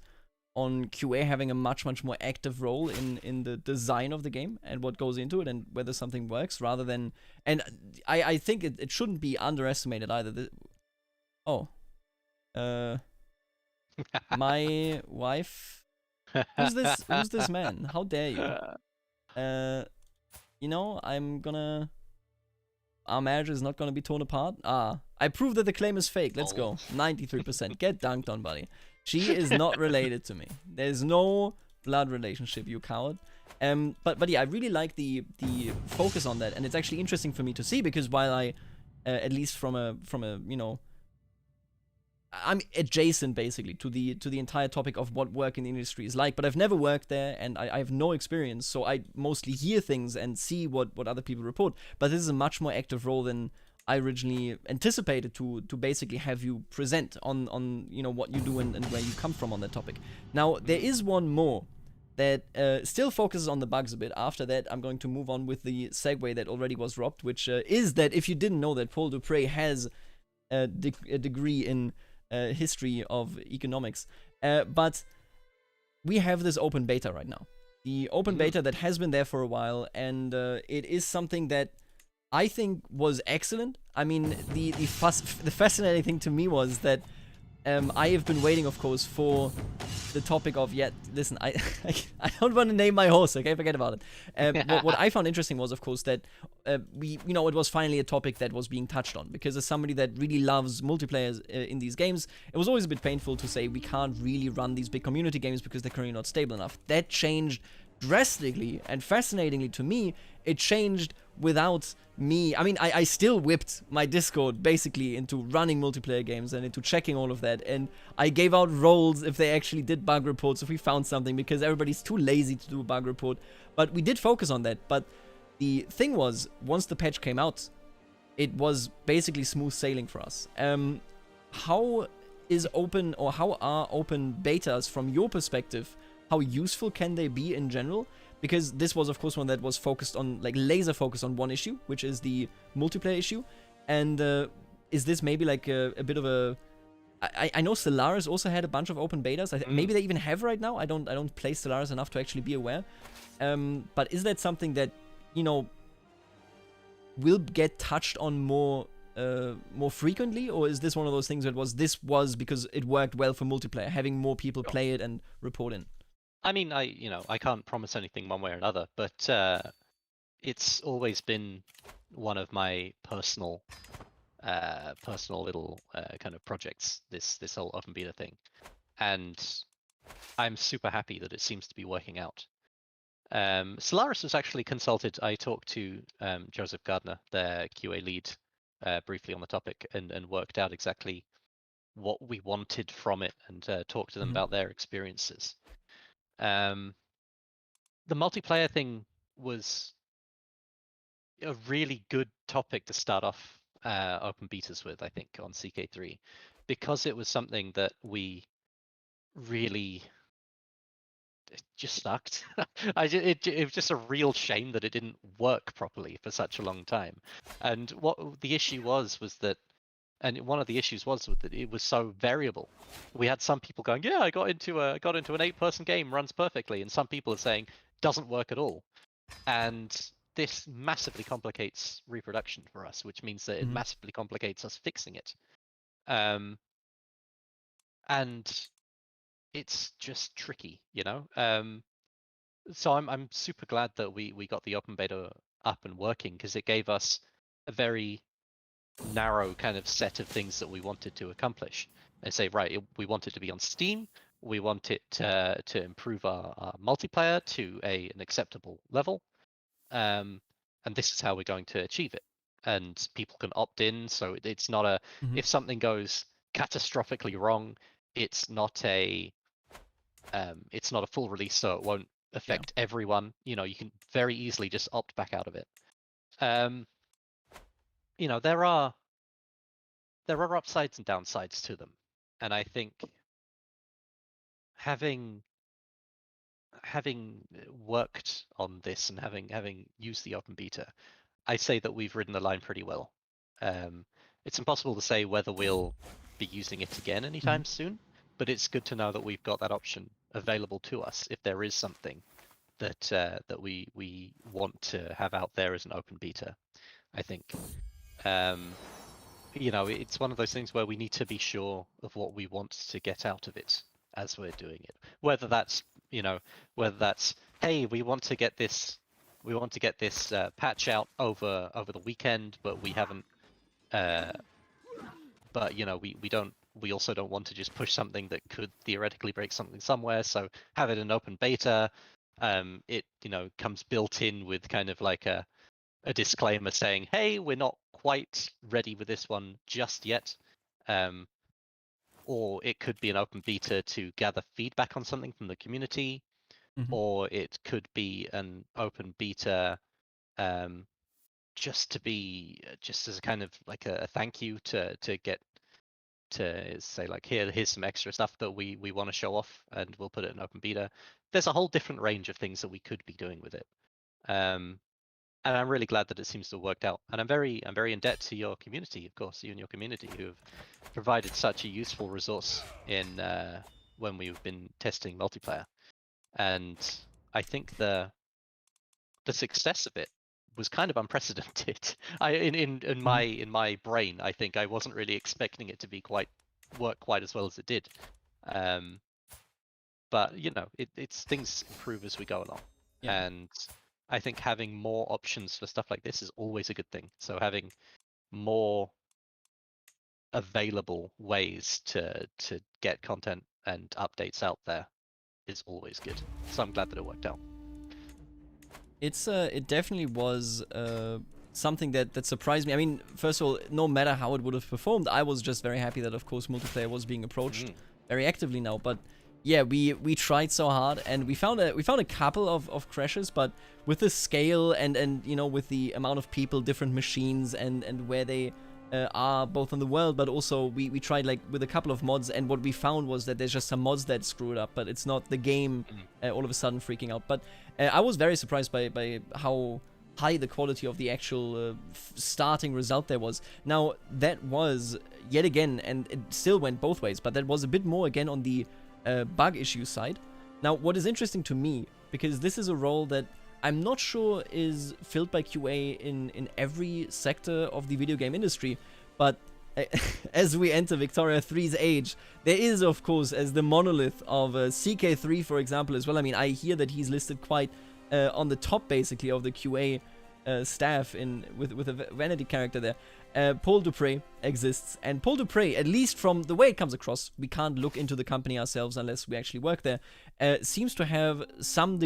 on QA having a much more active role in the design of the game and what goes into it and whether something works, rather than, and I think it shouldn't be underestimated either. My wife, who's this man? How dare you? Our marriage is not gonna be torn apart. I proved that the claim is fake. Let's go. 93%. Get dunked on, buddy. She is not related to me. There's no blood relationship, you coward. But yeah, I really like the focus on that, and it's actually interesting for me to see, because while I, at least from a I'm adjacent basically to the entire topic of what work in the industry is like, but I've never worked there and I have no experience, so I mostly hear things and see what other people report. But this is a much more active role than I originally anticipated to basically have you present on what you do and where you come from on that topic. Now there is one more that still focuses on the bugs a bit. After that, I'm going to move on with the segue that already was dropped, which is that if you didn't know that Paul Dupree has a degree in history of economics, but we have this open beta right now. the open beta that has been there for a while, and it is something that I think was excellent. I mean, the fascinating thing to me was that I have been waiting, of course, for the topic of, listen, I don't want to name my horse, okay? Forget about it. What I found interesting was, of course, that it was finally a topic that was being touched on, because as somebody that really loves multiplayer in these games, it was always a bit painful to say we can't really run these big community games because they're currently not stable enough. That changed drastically, and fascinatingly to me, it changed without me. I mean, I still whipped my Discord basically into running multiplayer games and into checking all of that, and I gave out roles if they actually did bug reports, if we found something, because everybody's too lazy to do a bug report. But we did focus on that. But the thing was, once the patch came out, it was basically smooth sailing for us. How are open betas from your perspective? How useful can they be in general? Because this was, of course, one that was focused on, like, laser focused on one issue, which is the multiplayer issue. And is this maybe like a bit of a... I know Stellaris also had a bunch of open betas. Maybe they even have right now. I don't play Stellaris enough to actually be aware. But is that something that, will get touched on more frequently? Or is this one of those things that this was because it worked well for multiplayer, having more people play it and report in? I mean, I can't promise anything one way or another, but it's always been one of my personal little kind of projects, this whole open beta thing, and I'm super happy that it seems to be working out. Solaris was actually consulted. I talked to Joseph Gardner, their QA lead, briefly on the topic, and worked out exactly what we wanted from it, and talked to them about their experiences. The multiplayer thing was a really good topic to start off open betas with, I think, on CK3, because it was something that we really... It just sucked. It was just a real shame that it didn't work properly for such a long time. And what the issue was that, and one of the issues was that it was so variable. We had some people going, "Yeah, I got into an 8-person game, runs perfectly," and some people are saying doesn't work at all. And this massively complicates reproduction for us, which means that it massively complicates us fixing it. And it's just tricky, So I'm super glad that we got the open beta up and working, because it gave us a very narrow kind of set of things that we wanted to accomplish. And say, right, we want it to be on Steam. We want it to improve our multiplayer to an acceptable level. And this is how we're going to achieve it. And people can opt in, so it's not if something goes catastrophically wrong, it's not a full release, so it won't affect everyone. You can very easily just opt back out of it. There are upsides and downsides to them, and I think having worked on this and having used the open beta, I say that we've ridden the line pretty well. It's impossible to say whether we'll be using it again anytime soon, but it's good to know that we've got that option available to us if there is something that we want to have out there as an open beta. I think it's one of those things where we need to be sure of what we want to get out of it as we're doing it. Whether that's hey, we want to get this patch out over the weekend, but we haven't. But we also don't want to just push something that could theoretically break something somewhere. So have it an open beta. It comes built in with kind of like a disclaimer saying, hey, we're not quite ready with this one just yet. Or it could be an open beta to gather feedback on something from the community, or it could be an open beta just as a kind of like a thank you to get to say, like, here's some extra stuff that we want to show off, and we'll put it in open beta. There's a whole different range of things that we could be doing with it. And I'm really glad that it seems to have worked out. And I'm very in debt to your community, of course, you and your community, who have provided such a useful resource in when we've been testing multiplayer. And I think the success of it was kind of unprecedented. In my brain, I think I wasn't really expecting it to be work quite as well as it did. But it's things improve as we go along, and I think having more options for stuff like this is always a good thing. So having more available ways to get content and updates out there is always good. So I'm glad that it worked out. It definitely was something that surprised me. I mean, first of all, no matter how it would have performed, I was just very happy that, of course, multiplayer was being approached very actively now. But yeah, we tried so hard, and we found a couple of crashes, but with the scale and with the amount of people, different machines, and where they are both in the world, but also we tried like with a couple of mods, and what we found was that there's just some mods that screw it up, but it's not the game all of a sudden freaking out. But I was very surprised by how high the quality of the actual starting result there was. Now, that was, yet again, and it still went both ways, but that was a bit more again on the bug issue side. Now, what is interesting to me, because this is a role that I'm not sure is filled by QA in every sector of the video game industry, but as we enter Victoria 3's age, there is, of course, as the monolith of CK3, for example, as well. I mean, I hear that he's listed quite on the top, basically, of the QA staff with a vanity character there. Paul Dupre exists, and Paul Dupre, at least from the way it comes across, we can't look into the company ourselves unless we actually work there, seems to have some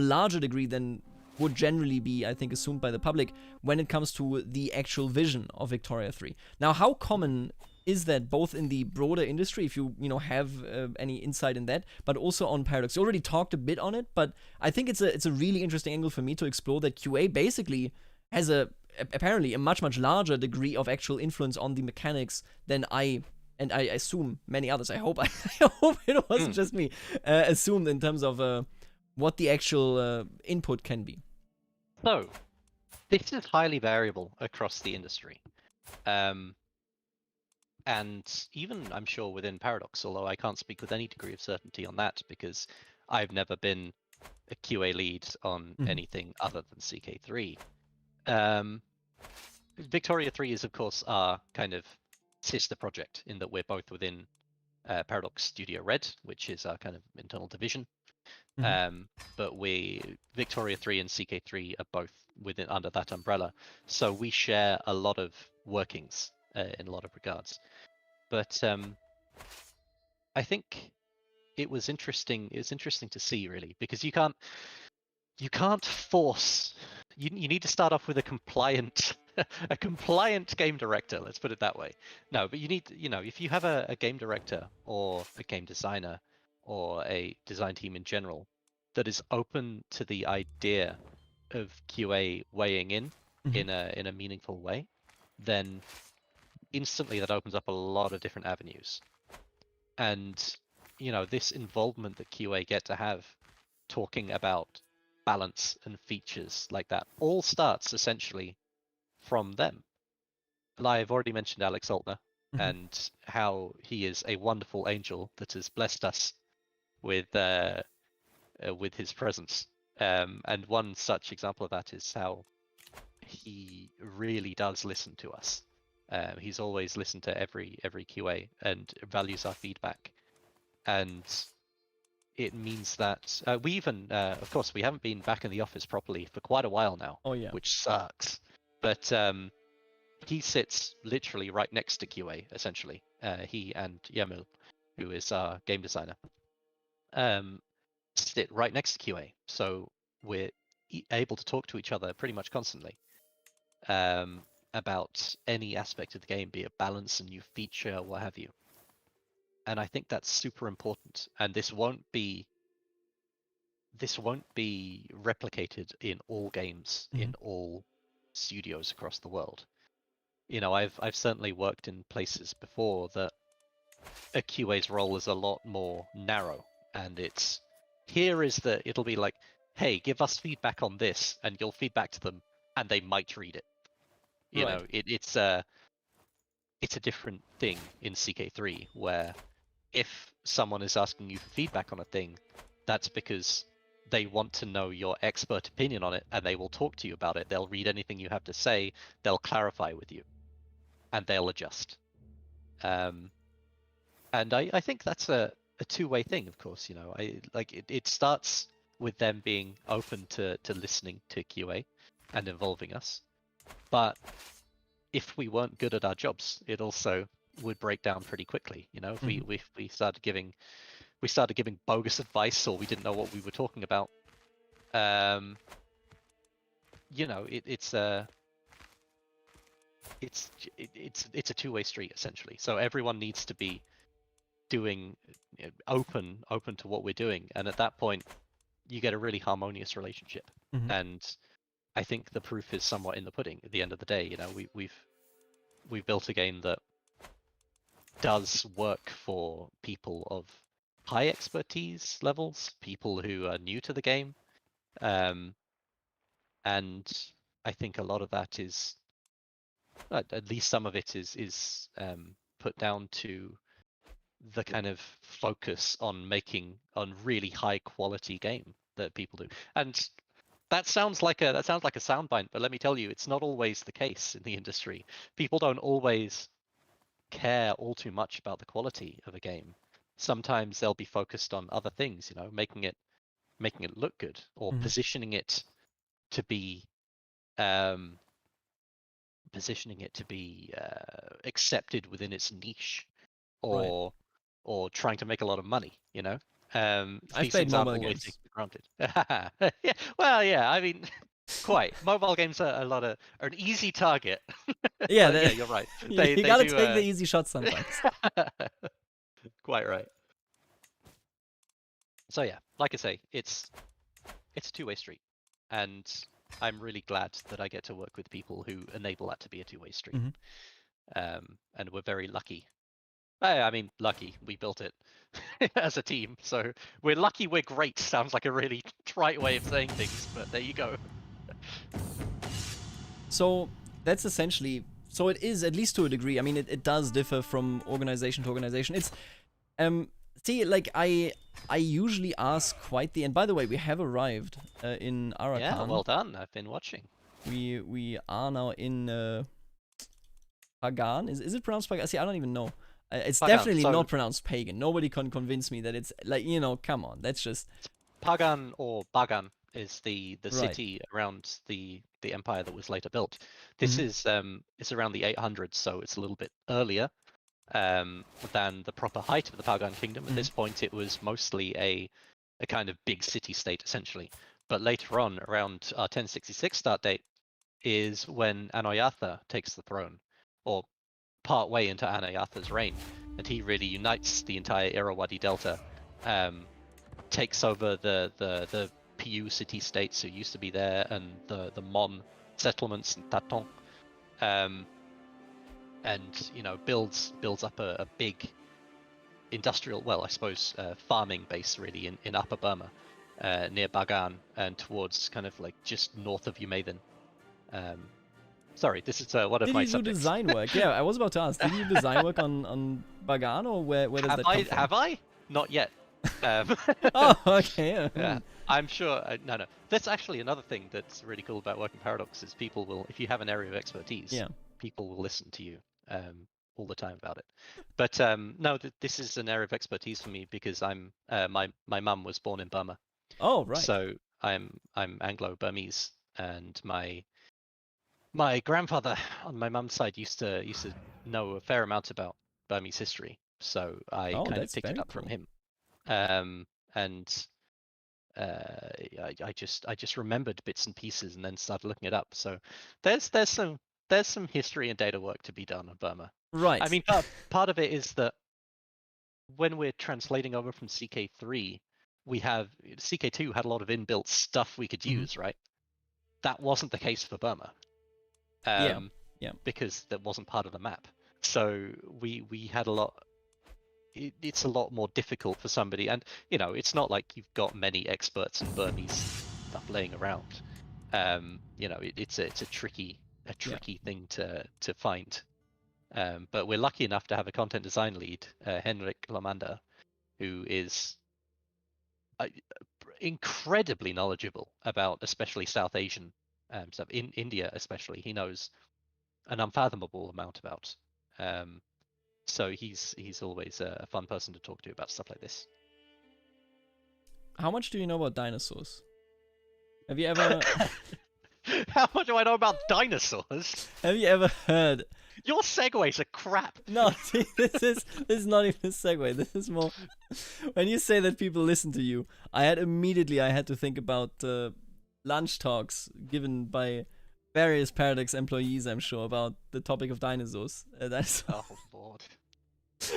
larger degree than would generally be, I think, assumed by the public when it comes to the actual vision of Victoria 3. Now, how common is that both in the broader industry, if you have any insight in that, but also on Paradox? You already talked a bit on it, but I think it's a really interesting angle for me to explore, that QA basically has apparently a much larger degree of actual influence on the mechanics than I assume many others. I hope it wasn't just me assumed in terms of what the actual input can be. So, this is highly variable across the industry. And even, I'm sure, within Paradox, although I can't speak with any degree of certainty on that because I've never been a QA lead on anything other than CK3. Victoria 3 is, of course, our kind of sister project in that we're both within Paradox Studio Red, which is our kind of internal division. But Victoria 3 and CK3 are both under that umbrella, so we share a lot of workings in a lot of regards. But I think it was interesting. It's interesting to see, really, because you can't force. You need to start off with a compliant game director. Let's put it that way. No, but you need, if you have a game director or a game designer or a design team in general that is open to the idea of QA weighing in a meaningful way, then instantly that opens up a lot of different avenues. And this involvement that QA get to have talking about balance and features like that all starts essentially from them. I've already mentioned Alex Altner and how he is a wonderful angel that has blessed us with his presence. And one such example of that is how he really does listen to us. He's always listened to every QA and values our feedback. And it means that we even, of course, we haven't been back in the office properly for quite a while now, which sucks. But he sits literally right next to QA, essentially. He and Yemil, who is our game designer, sit right next to QA. So we're able to talk to each other pretty much constantly about any aspect of the game, be it balance, a new feature, what have you. And I think that's super important. And this won't be replicated in all games, in all studios across the world. I've certainly worked in places before that a QA's role is a lot more narrow, and it'll be like, hey, give us feedback on this, and you'll feedback to them, and they might read it. It's a different thing in CK3, where if someone is asking you for feedback on a thing, that's because they want to know your expert opinion on it, and they will talk to you about it. They'll read anything you have to say, they'll clarify with you, and they'll adjust. And I think that's a two-way thing, of course. It starts with them being open to listening to QA and involving us. But if we weren't good at our jobs, it also would break down pretty quickly. If we started giving bogus advice, or we didn't know what we were talking about, it's a two-way street, essentially. So everyone needs to be doing open to what we're doing, and at that point you get a really harmonious relationship. And I think the proof is somewhat in the pudding at the end of the day. We've built a game that does work for people of high expertise levels, people who are new to the game, and I think a lot of that is, at least some of it is put down to the kind of focus on making really high quality game that people do. And that sounds like a soundbite, but let me tell you, it's not always the case in the industry. People don't always care all too much about the quality of a game. Sometimes they'll be focused on other things, making it look good, or positioning it to be accepted within its niche, or trying to make a lot of money. I've played mobile games. Taken for granted. Yeah, well, yeah. I mean, quite. Mobile games are an easy target. Yeah, yeah, you're right. You gotta take the easy shots sometimes. Quite right. So yeah, like I say, it's a two-way street, and I'm really glad that I get to work with people who enable that to be a two-way street. And we're very lucky. I mean, lucky. We built it as a team, so we're lucky. We're great. Sounds like a really trite way of saying things, but there you go. So that's essentially. So it is, at least to a degree. I mean, it does differ from organization to organization. It's see, like I usually ask quite the. And by the way, we have arrived in Arakan. Yeah, well done. I've been watching. We are now in Pagan. Is it pronounced Pagan? See, I don't even know. It's Pagan, definitely not pronounced pagan. Nobody can convince me that it's like, come on, that's just Pagan, or Bagan is the city around the empire that was later built. This is it's around the 800s, so it's a little bit earlier than the proper height of the Pagan kingdom. At this point, it was mostly a kind of big city-state, essentially. But later on, around our 1066 start date, is when Anoyatha takes the throne, or part way into Anayatha's reign, and he really unites the entire Irrawaddy Delta, takes over the Piu city-states who used to be there, and the Mon settlements in Taton, and builds up a big industrial, well, I suppose farming base really in Upper Burma, near Bagan, and towards kind of like just north of Umaven. Sorry, this is one of my subjects. Did you do design work? Yeah, I was about to ask. Did you do design work on Bagan, or where does that come from? Have I? Not yet. Oh, okay. Yeah, I'm sure. No. That's actually another thing that's really cool about working Paradox, is people will, if you have an area of expertise, people will listen to you all the time about it. But no, this is an area of expertise for me because I'm my mum was born in Burma. Oh, right. So I'm Anglo-Burmese, and my grandfather on my mum's side used to know a fair amount about Burmese history, so I kind of picked it up from him. And I just remembered bits and pieces, and then started looking it up. So there's some history and data work to be done on Burma. Right. I mean, part of it is that when we're translating over from CK3, CK2 had a lot of inbuilt stuff we could use, right? That wasn't the case for Burma. Because that wasn't part of the map. So we had a lot. It's a lot more difficult for somebody, and it's not like you've got many experts in Burmese stuff laying around. It's a tricky thing to find. But we're lucky enough to have a content design lead, Henrik Lomanda, who is incredibly knowledgeable about especially South Asian stuff. In India especially, he knows an unfathomable amount about. So he's always a fun person to talk to about stuff like this. How much do you know about dinosaurs? Have you ever How much do I know about dinosaurs? have you ever heard? Your segues are crap. No, see, this is not even a segue. This is more when you say that people listen to you. I had to think about lunch talks given by various Paradox employees, I'm sure, about the topic of dinosaurs. Oh Lord.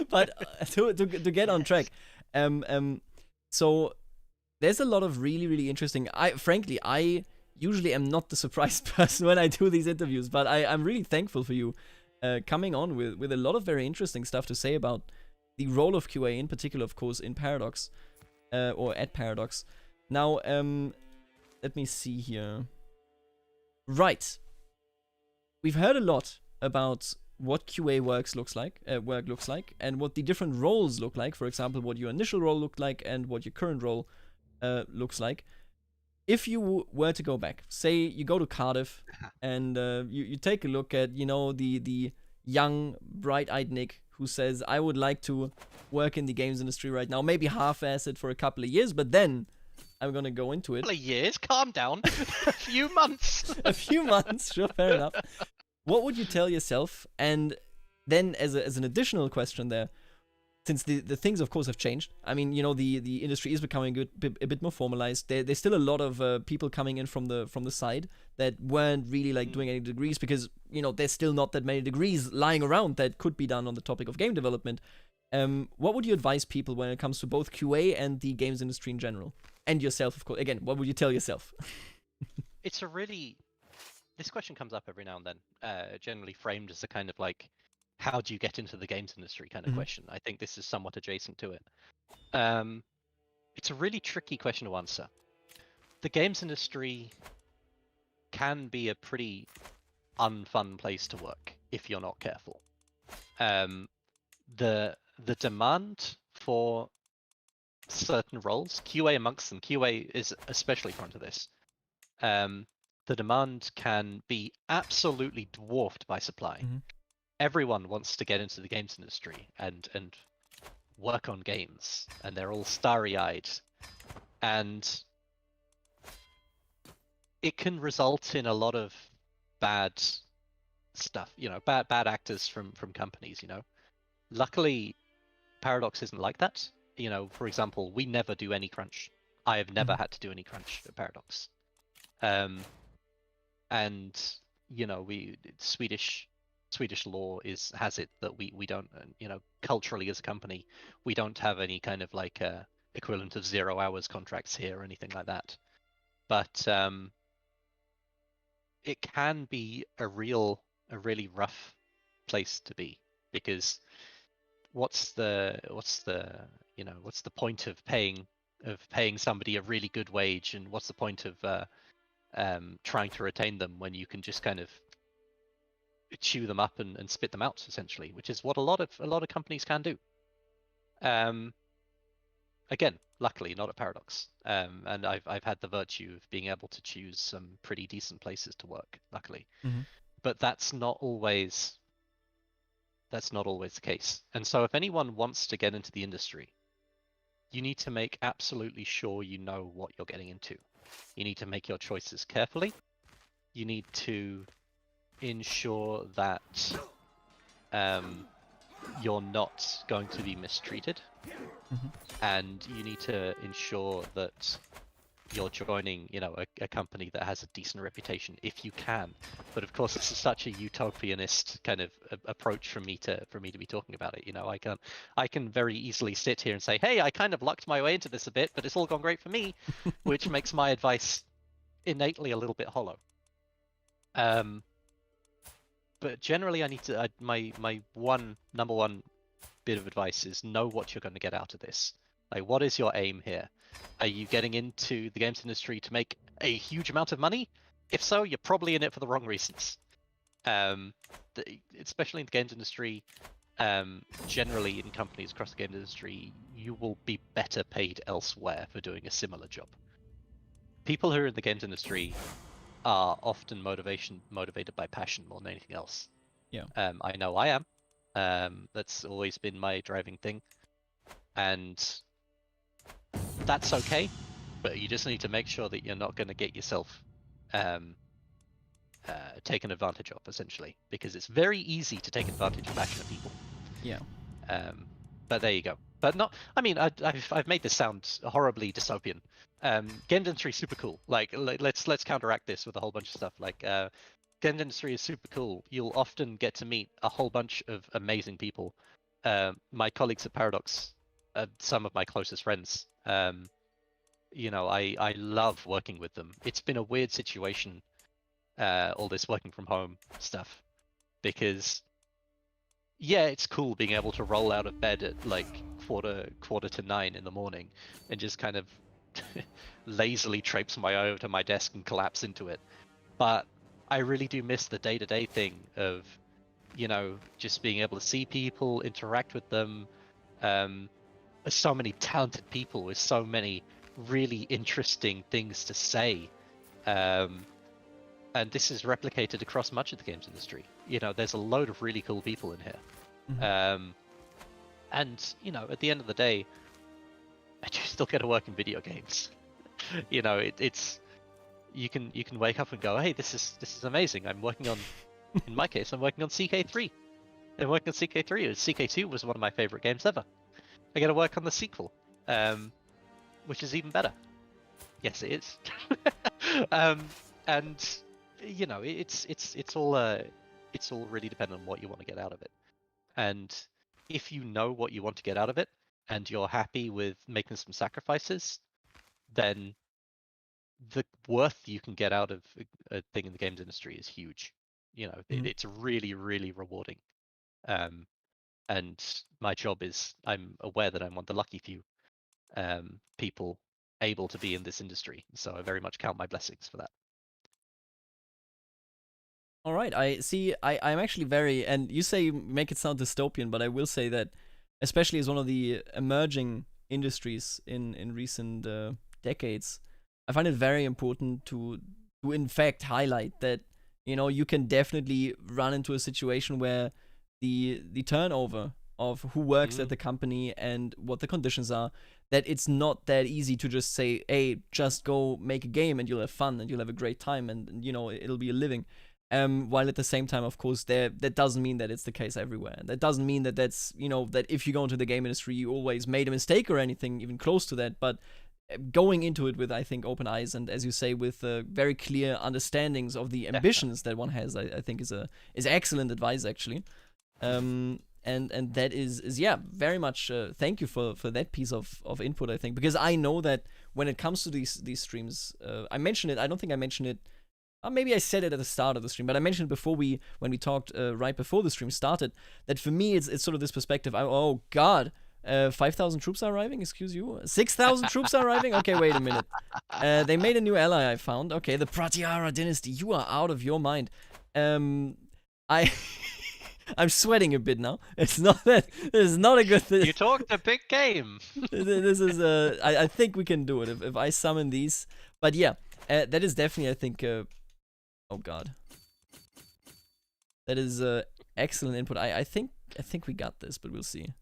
But to get on track, so there's a lot of really interesting. I usually am not the surprised person when I do these interviews, but I'm really thankful for you coming on with a lot of very interesting stuff to say about the role of QA, in particular, of course, in Paradox or at Paradox. Now, let me see here. Right, we've heard a lot about what QA work looks like, and what the different roles look like. For example, what your initial role looked like and what your current role looks like. If you were to go back, say you go to Cardiff and you take a look at, you know, the young, bright-eyed Nick who says, I would like to work in the games industry right now, maybe half-ass it for a couple of years, but then I'm gonna go into it. A couple of years? Calm down. A few months. A few months, sure, fair enough. What would you tell yourself? And then as an additional question there, since the things, of course, have changed. I mean, you know, the industry is becoming a bit more formalized. There's still a lot of people coming in from the side that weren't really like doing any degrees because, you know, there's still not that many degrees lying around that could be done on the topic of game development. What would you advise people when it comes to both QA and the games industry in general? And yourself, of course. Again, what would you tell yourself? This question comes up every now and then, generally framed as a kind of like, how do you get into the games industry kind of question. I think this is somewhat adjacent to it. It's a really tricky question to answer. The games industry can be a pretty unfun place to work if you're not careful. The demand for certain roles, QA amongst them, QA is especially prone to this. The demand can be absolutely dwarfed by supply. Everyone wants to get into the games industry and work on games, and they're all starry-eyed, and it can result in a lot of bad stuff, you know, bad actors from companies, you know. Luckily, Paradox isn't like that. You know, for example, we never do any crunch. I have never had to do any crunch at Paradox. And you know, Swedish law has it that we don't, you know, culturally as a company, we don't have any kind of like equivalent of 0 hours contracts here or anything like that. But it can be a really rough place to be, because what's the point of paying somebody a really good wage, and what's the point of trying to retain them when you can just kind of chew them up and spit them out, essentially, which is what a lot of companies can do. Again, luckily not at Paradox, and I've had the virtue of being able to choose some pretty decent places to work, luckily. But that's not always the case. And so if anyone wants to get into the industry, you need to make absolutely sure you know what you're getting into. You need to make your choices carefully. You need to ensure that you're not going to be mistreated, and you need to ensure that you're joining, you know, a company that has a decent reputation if you can. But of course, this is such a utopianist kind of approach for me to be talking about it. You know, I can very easily sit here and say, hey, I kind of lucked my way into this a bit, but it's all gone great for me, which makes my advice innately a little bit hollow. But generally, I need to. My number one bit of advice is know what you're going to get out of this. Like, what is your aim here? Are you getting into the games industry to make a huge amount of money? If so, you're probably in it for the wrong reasons. Especially in the games industry, generally in companies across the games industry, you will be better paid elsewhere for doing a similar job. people who are in the games industry are often motivated by passion more than anything else. Yeah. I know I am. That's always been my driving thing, and that's okay. But you just need to make sure that you're not going to get yourself taken advantage of, essentially, because it's very easy to take advantage of passionate people. Yeah. But there you go. But not. I mean, I've made this sound horribly dystopian. Game industry is super cool. Like, let's counteract this with a whole bunch of stuff. Like, game industry is super cool. You'll often get to meet a whole bunch of amazing people. My colleagues at Paradox, some of my closest friends. You know, I love working with them. It's been a weird situation, all this working from home stuff, because yeah, it's cool being able to roll out of bed at like quarter to 9 in the morning and just kind of lazily traipse my way over to my desk and collapse into it. But I really do miss the day-to-day thing of, you know, just being able to see people, interact with them. There's so many talented people with so many really interesting things to say. And this is replicated across much of the games industry. You know, there's a load of really cool people in here. And, you know, at the end of the day, I do still get to work in video games. You know, it's you can wake up and go, hey, this is amazing. I'm working on, in my case, I'm working on CK3. I'm working on CK3. CK2 was one of my favorite games ever. I get to work on the sequel, which is even better. Yes, it is. And you know, it's all really dependent on what you want to get out of it. And if you know what you want to get out of it, and you're happy with making some sacrifices, then the worth you can get out of a thing in the games industry is huge. You know, it's really, really rewarding. And my job is, I'm aware that I'm one of the lucky few people able to be in this industry. So I very much count my blessings for that. All right, I see. I'm actually very, and you say make it sound dystopian, but I will say that, especially as one of the emerging industries in recent decades, I find it very important to in fact highlight that, you know, you can definitely run into a situation where the turnover of who works at the company and what the conditions are, that it's not that easy to just say, hey, just go make a game and you'll have fun and you'll have a great time and you know it'll be a living. While at the same time, of course, that doesn't mean that it's the case everywhere. That doesn't mean that that's, you know, that if you go into the game industry, you always made a mistake or anything even close to that. But going into it with, I think, open eyes and, as you say, with very clear understandings of the ambitions that one has, I think is excellent advice, actually. And that is yeah, very much thank you for that piece of input, I think, because I know that when it comes to these streams, I mentioned it. I don't think I mentioned it. Maybe I said it at the start of the stream, but I mentioned before when we talked right before the stream started, that for me it's sort of this perspective. Oh God, 5,000 troops are arriving. Excuse you, 6,000 troops are arriving. Okay, wait a minute. They made a new ally. I found. Okay, the Pratyahara dynasty. You are out of your mind. I'm sweating a bit now. It's not that. This is not a good thing. You talked a big game. This is I think we can do it if I summon these. But yeah, that is definitely, I think. Oh God, that is excellent input. I think we got this, but we'll see.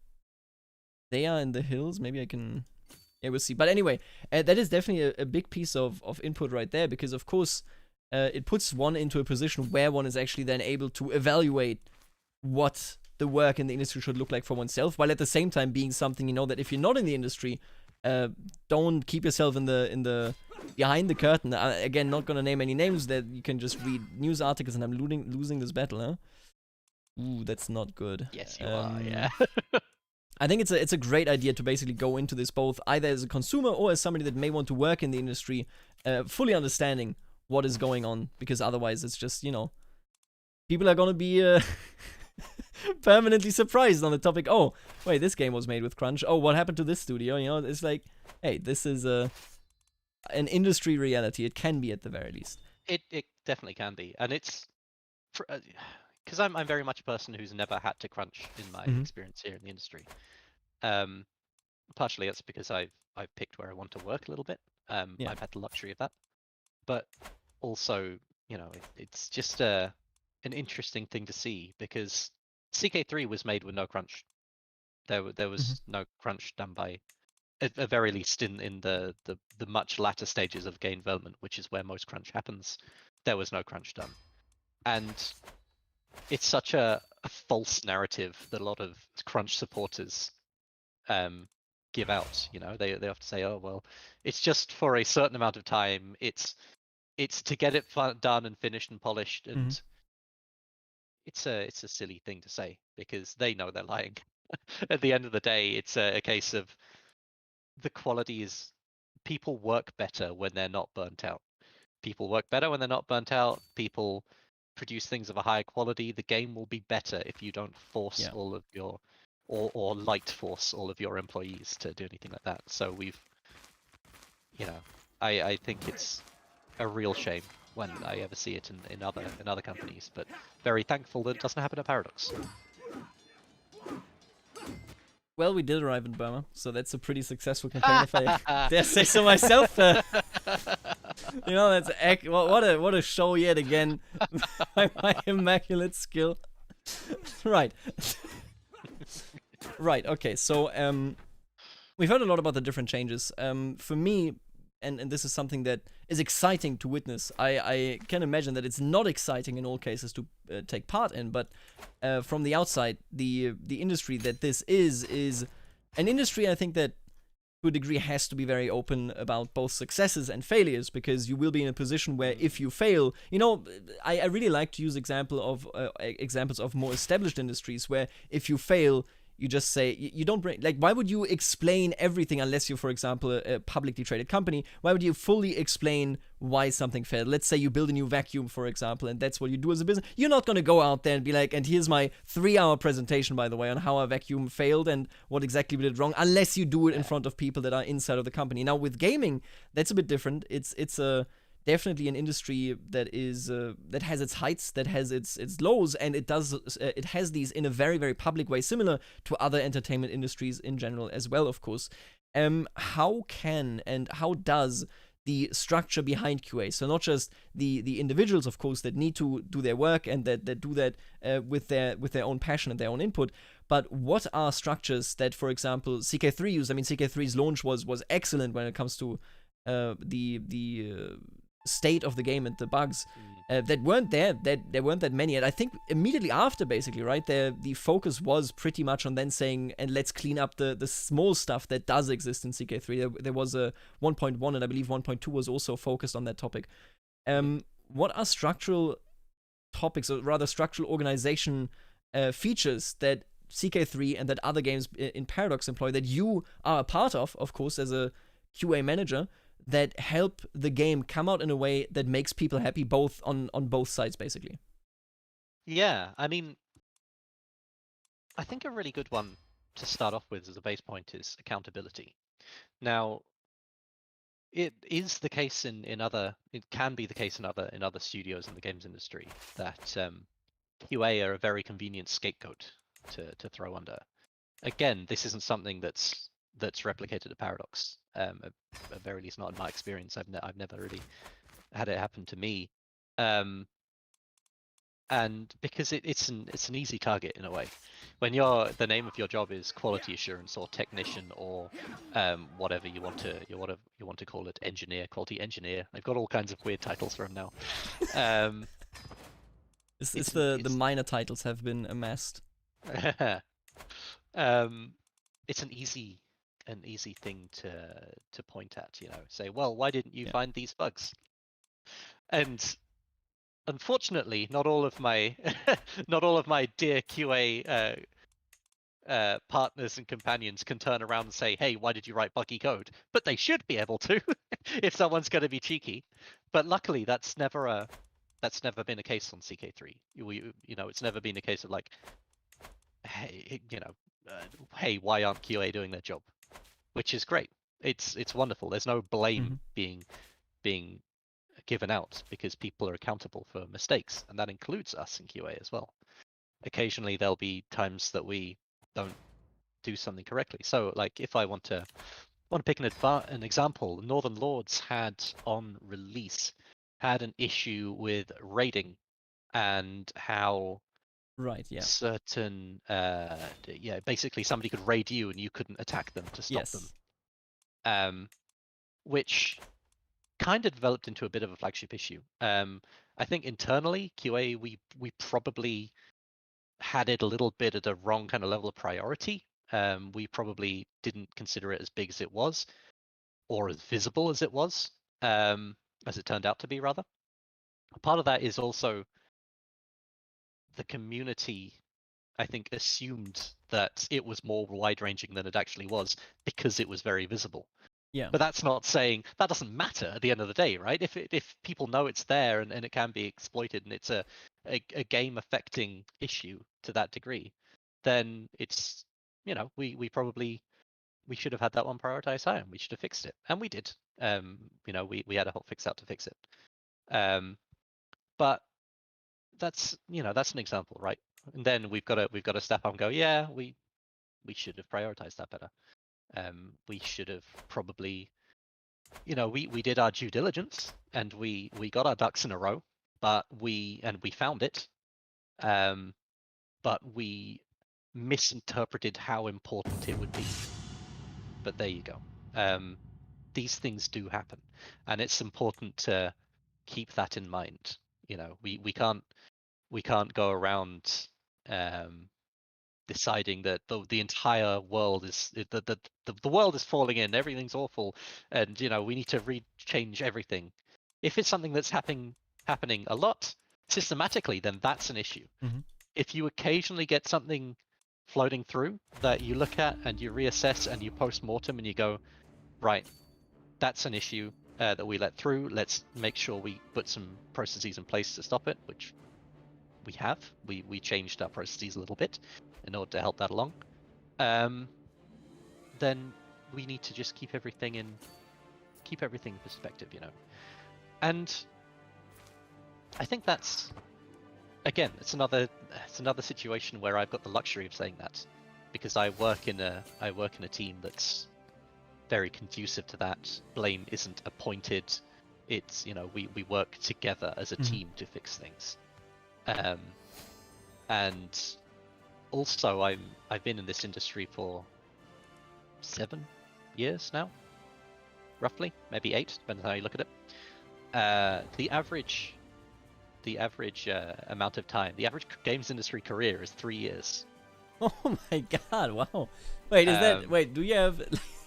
They are in the hills. Maybe I can. Yeah, we'll see. But anyway, that is definitely a big piece of input right there, because of course it puts one into a position where one is actually then able to evaluate what the work in the industry should look like for oneself, while at the same time being something, you know, that if you're not in the industry, don't keep yourself in the behind the curtain. Again, not gonna name any names. That you can just read news articles, and I'm losing this battle, huh? Ooh, that's not good. Yes, you are. Yeah. I think it's a great idea to basically go into this both either as a consumer or as somebody that may want to work in the industry, fully understanding what is going on, because otherwise it's just, you know, people are gonna be permanently surprised on the topic. Oh, wait, this game was made with crunch. Oh, what happened to this studio? You know, it's like, hey, this is an industry reality. It can be, at the very least. It definitely can be, and it's because I'm very much a person who's never had to crunch in my experience here in the industry. Partially that's because I've picked where I want to work a little bit. Yeah. I've had the luxury of that. but also, you know, it's just an interesting thing to see, because CK3 was made with no crunch. There was no crunch done by, at the very least, in the much latter stages of game development, which is where most crunch happens. There was no crunch done, and it's such a false narrative that a lot of crunch supporters give out. You know, they have to say, oh well, it's just for a certain amount of time. It's to get it done and finished and polished, and it's a silly thing to say, because they know they're lying. At the end of the day, it's a case of the quality is, people work better when they're not burnt out. People work better when they're not burnt out. People produce things of a higher quality. The game will be better if you don't force all of your, or light force all of your employees to do anything like that. So we've, you know, I think it's a real shame when I ever see it in other companies, but very thankful that it doesn't happen at Paradox. Well, we did arrive in Burma, so that's a pretty successful campaign, if I dare say so myself. You know, that's what a show yet again. my immaculate skill. Right. Right. Okay. So we've heard a lot about the different changes. For me, and this is something that is exciting to witness. I can imagine that it's not exciting in all cases to take part in, but from the outside, the industry that this is an industry, I think, that to a degree has to be very open about both successes and failures, because you will be in a position where if you fail, you know, I really like to use examples of more established industries where if you fail, you just say, you don't bring, like, why would you explain everything unless you're, for example, a publicly traded company? Why would you fully explain why something failed? Let's say you build a new vacuum, for example, and that's what you do as a business. You're not going to go out there and be like, and here's my 3-hour presentation, by the way, on how our vacuum failed and what exactly we did wrong, unless you do it in front of people that are inside of the company. Now, with gaming, that's a bit different. It's definitely an industry that is that has its heights, that has its lows, and it has these in a very, very public way, similar to other entertainment industries in general as well, of course. How can and how does the structure behind QA, so not just the individuals, of course, that need to do their work and that do that with their own passion and their own input, but what are structures that, for example, CK3 used? I mean, CK3's launch was excellent when it comes to the state of the game and the bugs that weren't there. There weren't that many, and I think immediately after, basically, right, the focus was pretty much on then saying, and let's clean up the small stuff that does exist in CK3. There was a 1.1, and I believe 1.2 was also focused on that topic. What are structural topics, or rather structural organization features that CK3 and that other games in Paradox employ, that you are a part of course, as a QA manager, that help the game come out in a way that makes people happy, both on both sides, basically? Yeah, I mean, I think a really good one to start off with as a base point is accountability. Now, it is the case it can be the case in other studios in the games industry that QA are a very convenient scapegoat to throw under. Again, this isn't something that's replicated at Paradox. At very least, not in my experience. I've never really had it happen to me, and because it's an easy target in a way. When the name of your job is quality assurance or technician or whatever you want to call it, engineer, quality engineer. They've got all kinds of weird titles for them now. It's the minor titles have been amassed. It's an easy thing to point at, you know, say, well, why didn't you find these bugs? And unfortunately, not all of my dear QA partners and companions can turn around and say, hey, why did you write buggy code? But they should be able to if someone's going to be cheeky. But luckily, that's never been a case on CK3. You know, it's never been a case of like, hey, you know, hey, why aren't QA doing their job? Which is great. It's wonderful. There's no blame being given out, because people are accountable for mistakes, and that includes us in QA as well. Occasionally, there'll be times that we don't do something correctly. So, like, if I want to pick an example, Northern Lords had on release had an issue with raiding and how Right. Yeah. certain basically somebody could raid you and you couldn't attack them to stop them. Yes. Which kind of developed into a bit of a flagship issue. I think internally QA we probably had it a little bit at a wrong kind of level of priority. We probably didn't consider it as big as it was, or as visible as it was, as it turned out to be, rather. Part of that is also the community, I think, assumed that it was more wide-ranging than it actually was because it was very visible. Yeah. But that's not saying that doesn't matter at the end of the day, right? If people know it's there and it can be exploited and it's a game affecting issue to that degree, then it's, we should have had that one prioritized higher and we should have fixed it. And we did. We had a whole fix out to fix it. But that's an example, right? And then we've got to step up and go, yeah, we should have prioritized that better. We should have probably, we did our due diligence and we got our ducks in a row, but we found it, but we misinterpreted how important it would be. But there you go. These things do happen, and it's important to keep that in mind. We can't go around deciding that the entire world is the world is falling in, everything's awful, and we need to change everything. If it's something that's happening a lot systematically, then that's an issue. Mm-hmm. If you occasionally get something floating through that you look at and you reassess and you post-mortem and you go, right, that's an issue that we let through, let's make sure we put some processes in place to stop it, which we have. We changed our processes a little bit in order to help that along. Then we need to just keep everything in perspective, And I think that's, again, it's another situation where I've got the luxury of saying that, because I work in a team that's very conducive to that. Blame isn't appointed. It's we work together as a team to fix things. And also I've been in this industry for 7 years now, roughly, maybe 8, depending on how you look at it. The average amount of time, the average games industry career is 3 years. Oh my god! Wow. Wait, is that? Wait, do you have?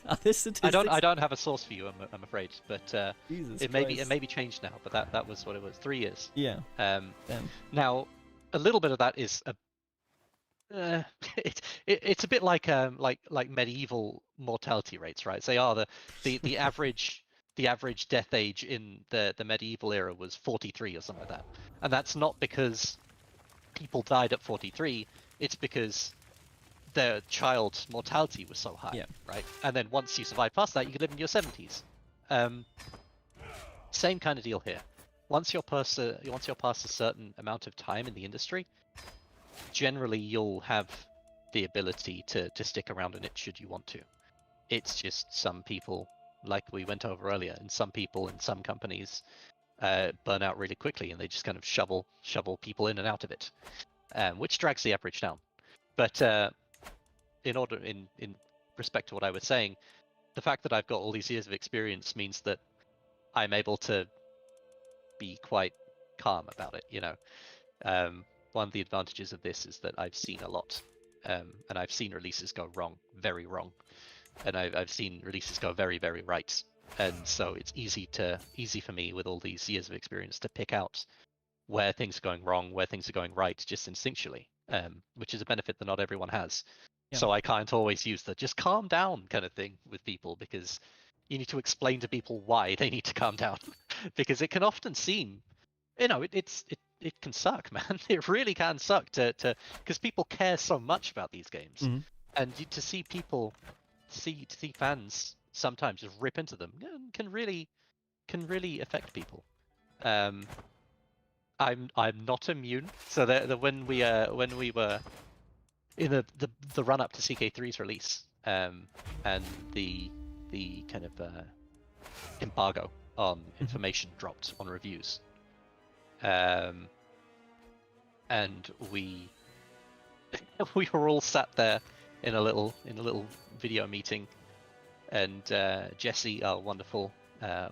Are this statistics? I don't have a source for you, I'm afraid, but Jesus it may be changed now. But that was what it was. 3 years. Yeah. Now, a little bit of that is it's a bit like medieval mortality rates, right? They are the average death age in the medieval era was 43 or something like that, and that's not because people died at 43. It's because their child mortality was so high, right? And then once you survive past that, you could live in your 70s. Same kind of deal here. Once you're past a certain amount of time in the industry, generally you'll have the ability to stick around in it should you want to. It's just some people, like we went over earlier, and some people in some companies burn out really quickly, and they just kind of shovel people in and out of it, which drags the average down. But in respect to what I was saying, the fact that I've got all these years of experience means that I'm able to be quite calm about it. One of the advantages of this is that I've seen a lot, and I've seen releases go wrong, very wrong, and I've seen releases go very, very right. And so it's easy for me with all these years of experience to pick out where things are going wrong, where things are going right, just instinctually, which is a benefit that not everyone has. Yeah. So I can't always use the just calm down kind of thing with people, because you need to explain to people why they need to calm down, because it can often seem, it can suck, man. It really can suck because people care so much about these games, and to see people, see fans sometimes just rip into them can really affect people. I'm not immune. So when we were in the run up to CK3's release, and the kind of embargo on information dropped on reviews, and we we were all sat there in a little video meeting, and Jesse, our wonderful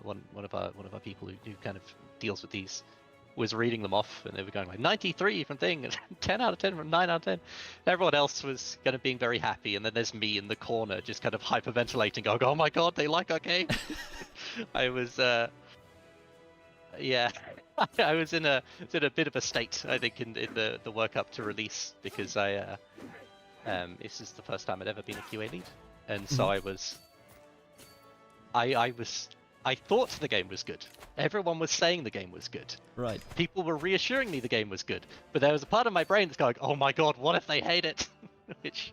one of our people who kind of deals with these, was reading them off, and they were going like 93 from thing, and 10 out of 10 from 9 out of 10. Everyone else was kind of being very happy, and then there's me in the corner just kind of hyperventilating, going, "Oh my god, they like our game." I was yeah, I was in a bit of a state, I think, in the work up to release, because this is the first time I'd ever been a QA lead, and so I thought the game was good. Everyone was saying the game was good. Right. People were reassuring me the game was good, but there was a part of my brain that's going, "Oh my god, what if they hate it?" Which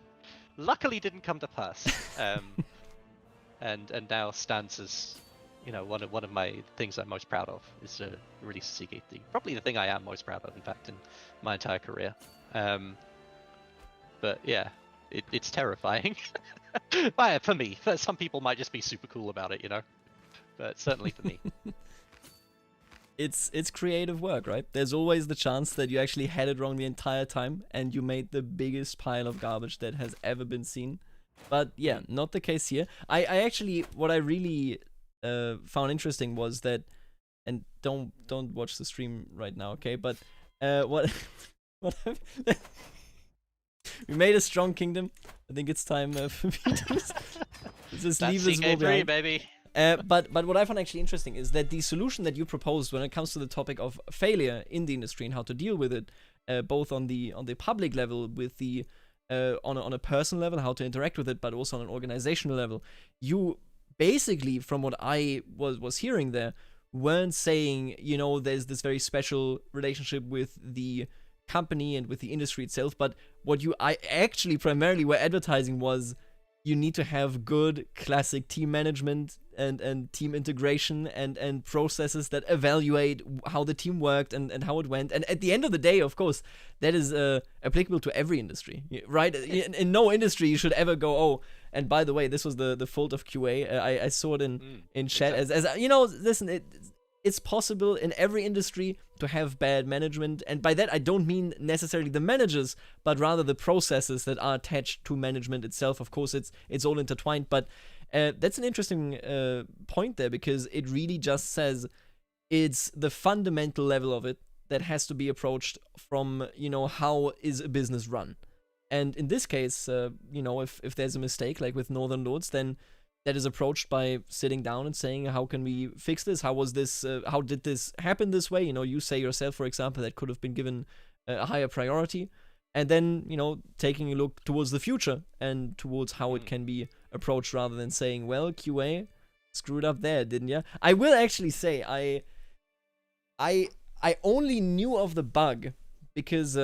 luckily didn't come to pass. And now stands as, you know, one of my things I'm most proud of is to release CK3. Probably the thing I am most proud of, in fact, in my entire career. But yeah, it's terrifying. For me. Some people might just be super cool about it, you know. But certainly for me. It's creative work, right? There's always the chance that you actually had it wrong the entire time and you made the biggest pile of garbage that has ever been seen. But yeah, not the case here. I actually, what I really found interesting was that, and don't watch the stream right now, okay? But what we made a strong kingdom. I think it's time for me to just leave this war behind. Baby. But what I found actually interesting is that the solution that you proposed when it comes to the topic of failure in the industry and how to deal with it, both on the public level, with the on a personal level, how to interact with it, but also on an organizational level, you basically, from what I was hearing there, weren't saying, you know, there's this very special relationship with the company and with the industry itself, but what I actually primarily were advertising was, you need to have good classic team management and team integration and processes that evaluate how the team worked and how it went. And at the end of the day, of course, that is applicable to every industry, right? In no industry you should ever go, "Oh, and by the way, this was the fault of QA." I saw it in chat, as you know, listen, it's possible in every industry to have bad management, and by that I don't mean necessarily the managers, but rather the processes that are attached to management itself. Of course, it's all intertwined, but that's an interesting point there, because it really just says it's the fundamental level of it that has to be approached from, you know, how is a business run. And in this case, you know, if there's a mistake, like with Northern Lords, then that is approached by sitting down and saying, how can we fix this? How was this? How did this happen this way? You know, you say yourself, for example, that could have been given a higher priority. And then, you know, taking a look towards the future and towards how it can be approached, rather than saying, well, QA screwed up there, didn't you? I will actually say I only knew of the bug because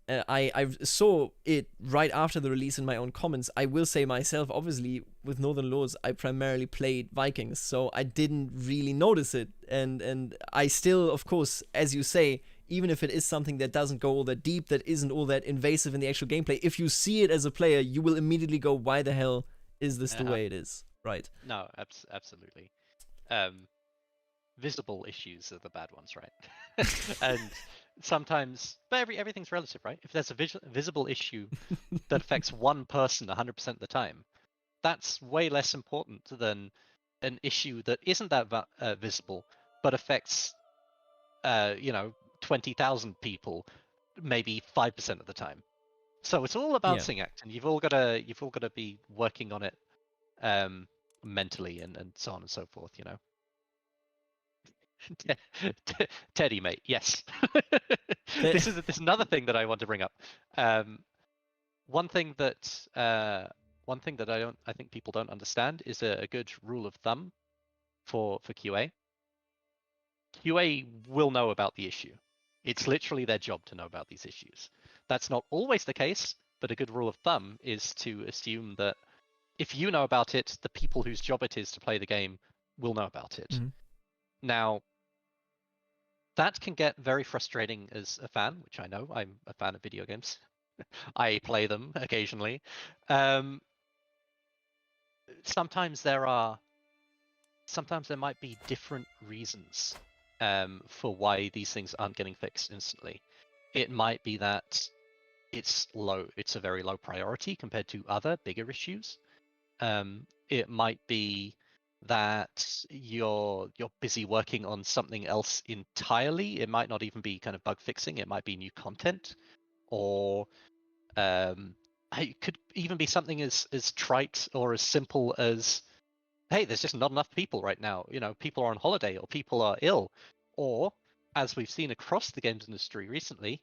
I saw it right after the release in my own comments. I will say myself, obviously, with Northern Lords, I primarily played Vikings, so I didn't really notice it. And I still, of course, as you say, even if it is something that doesn't go all that deep, that isn't all that invasive in the actual gameplay, if you see it as a player, you will immediately go, why the hell is this the way it is? Right. No, absolutely. Visible issues are the bad ones, right? And sometimes, but everything's relative, right? If there's a visible issue that affects one person 100% of the time, that's way less important than an issue that isn't that visible, but affects, 20,000 people, maybe 5% of the time. So it's all a balancing act, and you've all got to be working on it mentally and so on and so forth, you know. Teddy, mate, yes. This is another thing that I want to bring up. One thing that I think people don't understand is a good rule of thumb for QA. QA will know about the issue. It's literally their job to know about these issues. That's not always the case, but a good rule of thumb is to assume that if you know about it, the people whose job it is to play the game will know about it. Mm-hmm. Now, that can get very frustrating as a fan, which I know. I'm a fan of video games. I play them occasionally. Sometimes there are sometimes there might be different reasons for why these things aren't getting fixed instantly. It might be that it's a very low priority compared to other bigger issues. It might be that you're busy working on something else entirely. It might not even be kind of bug fixing. It might be new content, or it could even be something as trite or as simple as, hey, there's just not enough people right now. You know, people are on holiday or people are ill, or as we've seen across the games industry recently,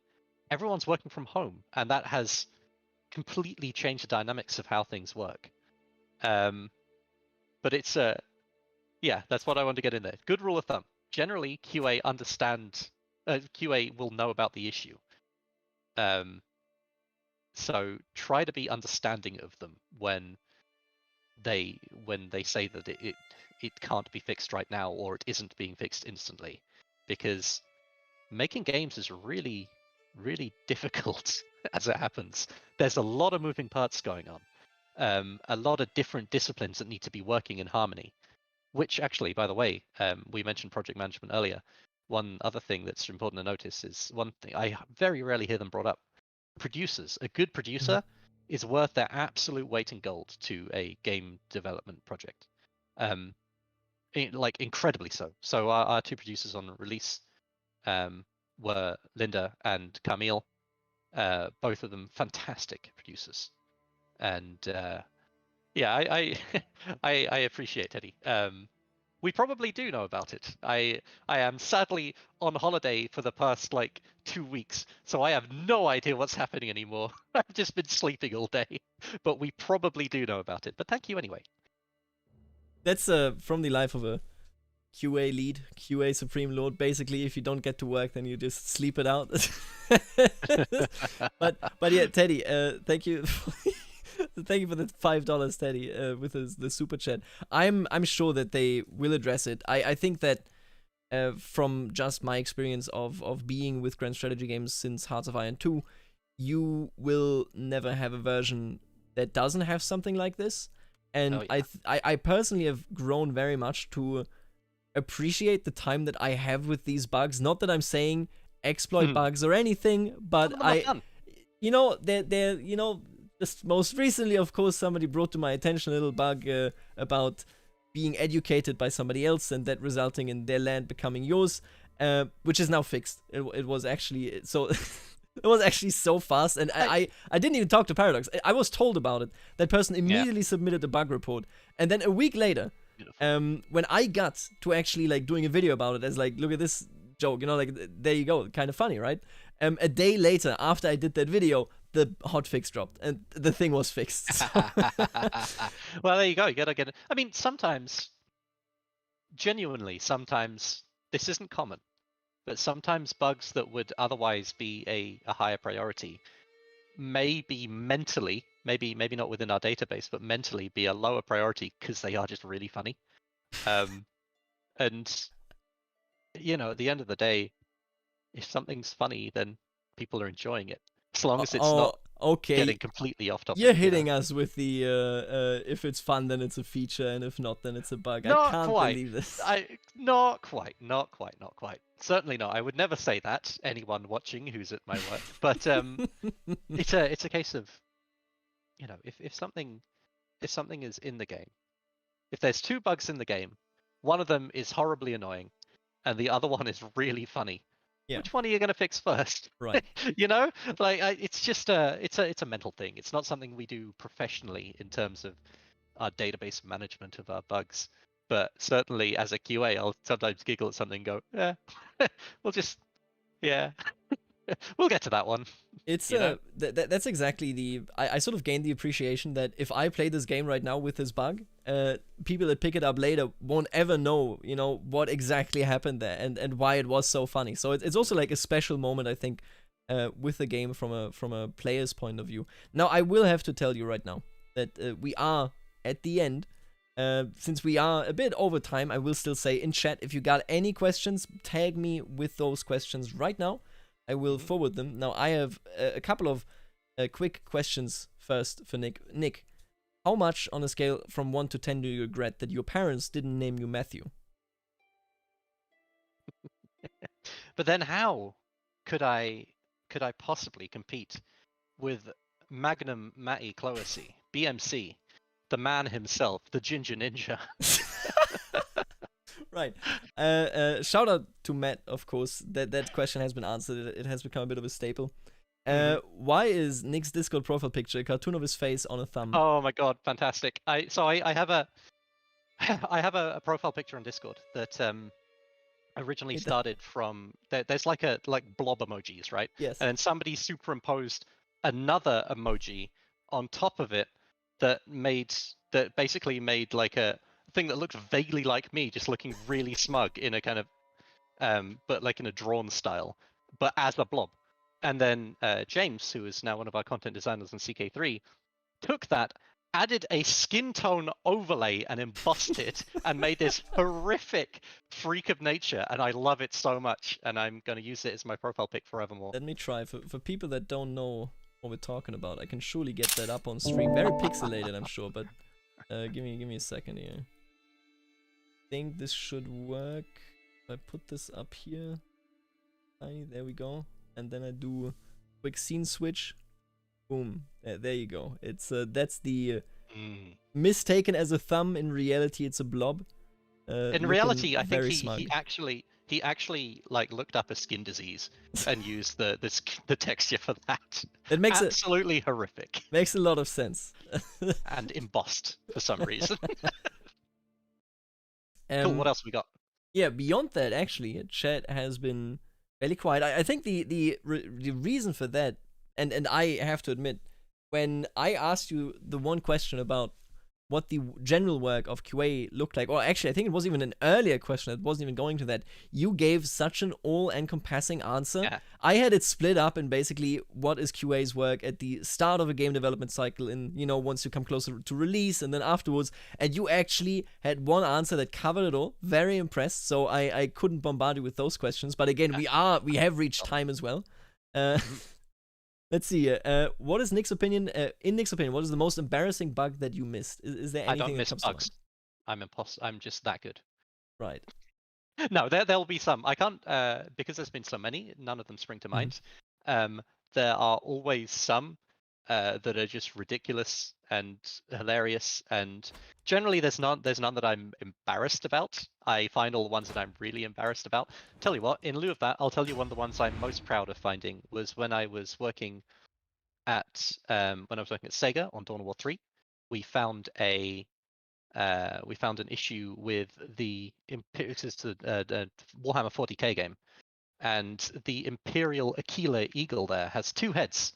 everyone's working from home, and that has completely changed the dynamics of how things work. But it's yeah, that's what I want to get in there. Good rule of thumb. Generally, QA QA will know about the issue. So try to be understanding of them when they say that it can't be fixed right now, or it isn't being fixed instantly, because making games is really, really difficult as it happens. There's a lot of moving parts going on, a lot of different disciplines that need to be working in harmony, which actually, by the way, we mentioned project management earlier. One other thing that's important to notice is one thing I very rarely hear them brought up. Producers. A good producer is worth their absolute weight in gold to a game development project. Like incredibly so. So our two producers on release were Linda and Camille. Both of them fantastic producers. And yeah, I appreciate Teddy. We probably do know about it. I am sadly on holiday for the past like 2 weeks, so I have no idea what's happening anymore. I've just been sleeping all day, but we probably do know about it. But thank you anyway. That's from the life of a QA lead, QA Supreme Lord. Basically, if you don't get to work, then you just sleep it out. but yeah, Teddy, thank you. Thank you for the $5, Teddy, with the super chat. I'm sure that they will address it. I think that from just my experience of being with Grand Strategy games since Hearts of Iron 2, you will never have a version that doesn't have something like this. And I personally have grown very much to appreciate the time that I have with these bugs. Not that I'm saying exploit bugs or anything, but they're just most recently, of course, somebody brought to my attention a little bug about being educated by somebody else and that resulting in their land becoming yours, which is now fixed. It was actually so it was actually so fast, and I didn't even talk to Paradox. I was told about it. That person immediately submitted a bug report, and then a week later, when I got to actually like doing a video about it, as like, look at this joke, like there you go, kind of funny, right? A day later, after I did that video, the hotfix dropped and the thing was fixed. So. Well, there you go. You gotta get it. I mean, genuinely, sometimes this isn't common, but sometimes bugs that would otherwise be a higher priority may be mentally, maybe not within our database, but mentally be a lower priority because they are just really funny. And at the end of the day, if something's funny, then people are enjoying it. As long as it's not getting completely off topic. You're hitting us with the if it's fun, then it's a feature, and if not, then it's a bug. I can't believe this. Not quite. Certainly not. I would never say that. Anyone watching who's at my work, but it's a case of, if something is in the game, if there's 2 bugs in the game, one of them is horribly annoying, and the other one is really funny. Yeah. Which one are you going to fix first? Right. It's just it's a mental thing. It's not something we do professionally in terms of our database management of our bugs. But certainly as a QA, I'll sometimes giggle at something and go, yeah, we'll get to that one. It's that's exactly I sort of gained the appreciation that if I play this game right now with this bug, people that pick it up later won't ever know, what exactly happened there and why it was so funny. So it's also like a special moment, I think, with the game from a player's point of view. Now, I will have to tell you right now that we are at the end. Since we are a bit over time, I will still say in chat, if you got any questions, tag me with those questions right now. I will forward them. Now, I have a couple of quick questions first for Nick. Nick, how much on a scale from 1 to 10 do you regret that your parents didn't name you Matthew? But then how could I possibly compete with Magnum Matty Cloacy, BMC, the man himself, the Ginger Ninja? Right. Shout out to Matt, of course. That question has been answered. It has become a bit of a staple. Why is Nick's Discord profile picture a cartoon of his face on a thumb? Oh my god, fantastic! I have a I have a profile picture on Discord that originally started from there's like blob emojis, right? Yes. And then somebody superimposed another emoji on top of it that basically made like a thing that looked vaguely like me, just looking really smug in a kind of but like in a drawn style, but as a blob. And then James, who is now one of our content designers in CK3, took that, added a skin tone overlay and embossed it and made this horrific freak of nature, and I love it so much, and I'm going to use it as my profile pic forevermore. Let me try. For people that don't know what we're talking about, I can surely get that up on stream. Very pixelated, I'm sure, but give me a second here. I think this should work. If I put this up here, there we go, and then I do a quick scene switch. Boom. There you go. It's that's the mistaken as a thumb. In reality, it's a blob. In reality, I think he actually like looked up a skin disease and used the texture for that. It makes absolutely horrific. Makes a lot of sense. And embossed for some reason. Cool. What else we got? Yeah, beyond that, actually, chat has been fairly quiet. I think the reason for that. And I have to admit, when I asked you the one question about what the general work of QA looked like, or actually I think it was even an earlier question that wasn't even going to that, you gave such an all-encompassing answer. Yeah. I had it split up in basically what is QA's work at the start of a game development cycle, and once you come closer to release and then afterwards, and you actually had one answer that covered it all. Very impressed. So I couldn't bombard you with those questions, but again, we have reached time as well. Let's see. What is Nick's opinion? In Nick's opinion, what is the most embarrassing bug that you missed? Is there anything I don't miss that comes bugs. to mind? I'm just that good. Right. No, there'll be some. I can't because there's been so many. None of them spring to mind. There are always some that are just ridiculous and hilarious, and generally there's none that I'm embarrassed about. I find all the ones that I'm really embarrassed about. Tell you what, in lieu of that, I'll tell you one of the ones I'm most proud of finding was when I was working at Sega on Dawn of War 3. We found an issue with the Warhammer 40k game, and the Imperial Aquila Eagle there has 2 heads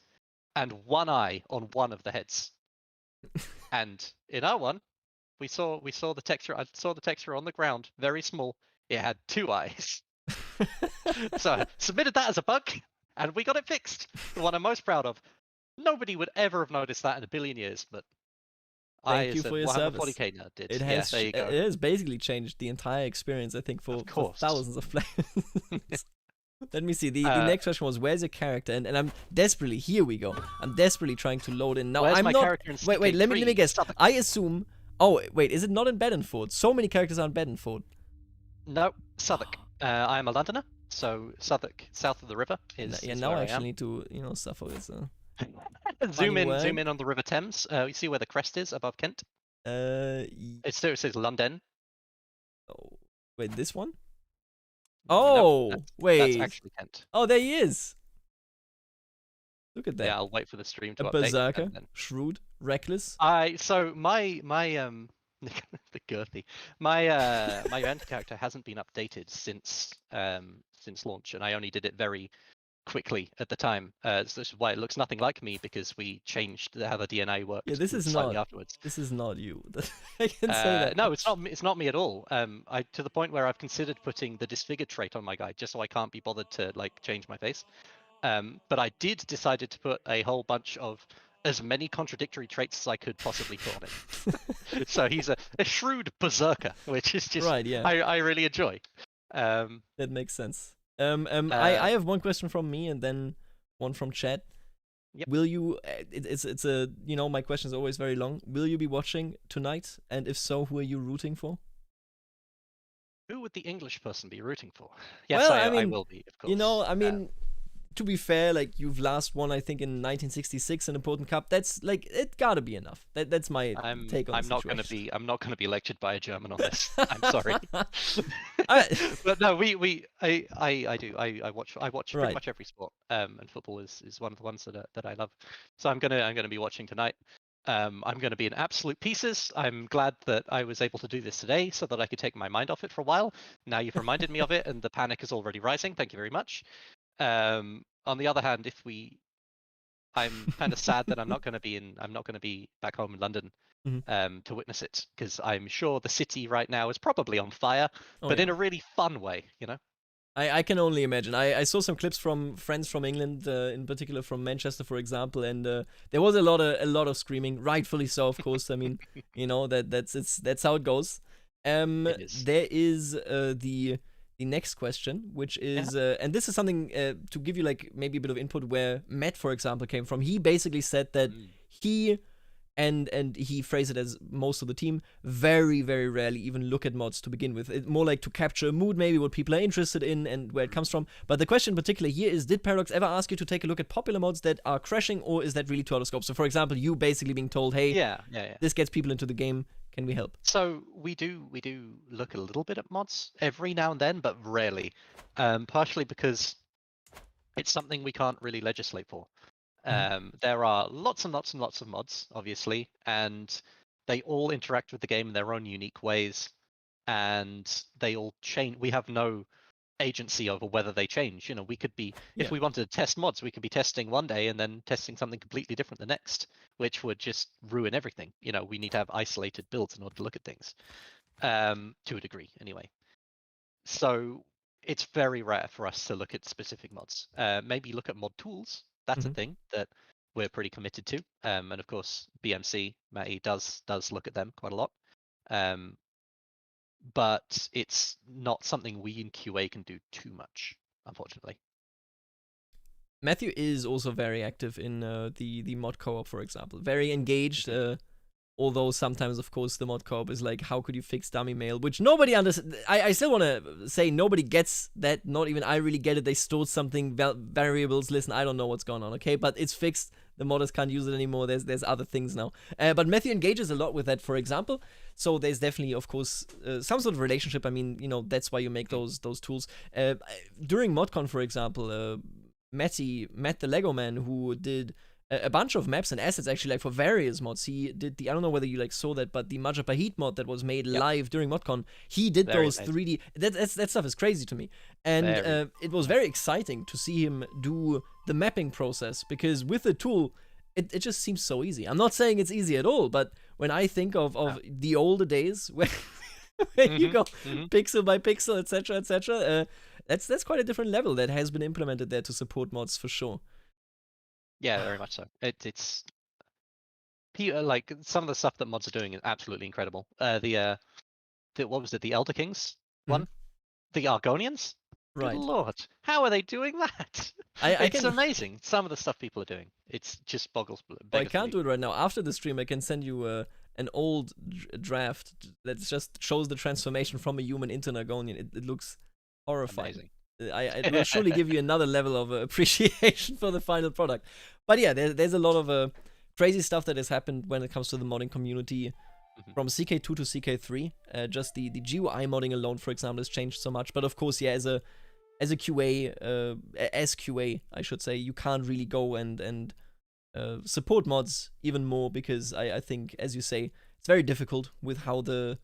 and 1 eye on one of the heads. And in our one, we saw the texture. I saw the texture on the ground, very small. It had 2 eyes. So I submitted that as a bug, and we got it fixed. The one I'm most proud of. Nobody would ever have noticed that in a billion years, but Thank you for your service. 40k nerd did. It has, there you go. It has basically changed the entire experience, I think, for thousands of players. Let me see. The next question was, where's your character? And I'm desperately, here we go. I'm desperately trying to load in. Now, where's I'm my not. Character in wait, let me guess. Southwark. I assume. Oh, wait, is it not in Badenford? So many characters are in Badenford. No, Southwark. I am a Londoner, so Southwark, south of the river, is. Yeah, is now where I actually am. need to, Suffolk is zoom in on the River Thames. You see where the crest is above Kent? It says London. Oh, wait, this one? Oh, no, wait. That's actually Kent. Oh, there he is. Look at that. Yeah, I'll wait for the stream to a update. Berserker, shrewd, reckless. So my the girthy. My event character hasn't been updated since launch, and I only did it very quickly at the time. So this is why it looks nothing like me, because we changed how the DNA worked. Yeah, this is slightly not. Afterwards. This is not you. I can say that. No, it's not me at all. To the point where I've considered putting the disfigured trait on my guy, just so I can't be bothered to change my face. But I decided to put a whole bunch of as many contradictory traits as I could possibly put on it. So he's a shrewd berserker, which is just right. Yeah, I really enjoy. That makes sense. I have one question from me and then one from chat. Yep. Will you? It's a my question is always very long. Will you be watching tonight? And if so, who are you rooting for? Who would the English person be rooting for? Yes, Well, I will be, of course. To be fair, like you've last won, I think, in 1966 in a Potent Cup. That's like it gotta be enough. That's my take on the situation. I'm not gonna be lectured by a German on this. I'm sorry. I- But no, I do. I watch Right. pretty much every sport. And football is one of the ones that I love. So I'm gonna be watching tonight. I'm gonna be in absolute pieces. I'm glad that I was able to do this today so that I could take my mind off it for a while. Now you've reminded me of it, and the panic is already rising. Thank you very much. On the other hand, I'm kind of sad that I'm not going to be back home in London to witness it, because I'm sure the city right now is probably on fire, but in a really fun way, you know. I can only imagine. I saw some clips from friends from England, in particular from Manchester, for example, and there was a lot of screaming, rightfully so, of course. I mean, that's how it goes. It is. There is the next question, which is, and this is something to give you like maybe a bit of input where Matt, for example, came from. He basically said that he and he phrased it as most of the team very, very rarely even look at mods to begin with. It more like to capture a mood, maybe what people are interested in and where it comes from. But the question in particular here is, did Paradox ever ask you to take a look at popular mods that are crashing, or is that really too out of scope? So for example, you basically being told, hey, this gets people into the game, can we help? So we do look a little bit at mods every now and then, but rarely. Partially because it's something we can't really legislate for. There are lots and lots and lots of mods, obviously, and they all interact with the game in their own unique ways, and they all change. We have no agency over whether they change. You know, we could be, if we wanted to test mods, we could be testing one day and then testing something completely different the next, which would just ruin everything. You know, we need to have isolated builds in order to look at things, to a degree anyway. So it's very rare for us to look at specific mods. Maybe look at mod tools. That's a thing that we're pretty committed to. And of course, BMC, Matty does look at them quite a lot. But it's not something we in QA can do too much, unfortunately. Matthew is also very active in the mod co-op, for example. Very engaged, although sometimes, of course, the mod co-op is like, how could you fix dummy mail? Which nobody understands. I still want to say nobody gets that. Not even I really get it. They stored something, variables, listen, I don't know what's going on, okay? But it's fixed. The modders can't use it anymore. There's other things now. But Matthew engages a lot with that, for example. So there's definitely, of course, some sort of relationship. I mean, that's why you make those tools. During ModCon, for example, Matt the Lego Man, who did a bunch of maps and assets actually, like for various mods. He did I don't know whether you like saw that, but the Majapahit mod that was made live during ModCon, he did those 3D. That stuff is crazy to me, and it was very exciting to see him do the mapping process, because with the tool, it just seems so easy. I'm not saying it's easy at all, but when I think of the older days where you go pixel by pixel, etc., that's quite a different level that has been implemented there to support mods for sure. Yeah, very much so. It's like some of the stuff that mods are doing is absolutely incredible. The what was it? The Elder Kings one, the Argonians. Right. Good Lord, how are they doing that? It's amazing. Some of the stuff people are doing, it's just boggles. I can't do it right now. After the stream, I can send you an old draft that just shows the transformation from a human into an Argonian. It looks horrifying. Amazing. It will surely give you another level of appreciation for the final product. But yeah, there's a lot of crazy stuff that has happened when it comes to the modding community, from CK2 to CK3. Just the GUI modding alone, for example, has changed so much. But of course, yeah, as a QA, as QA, I should say, you can't really go and support mods even more, because I think, as you say, it's very difficult with how the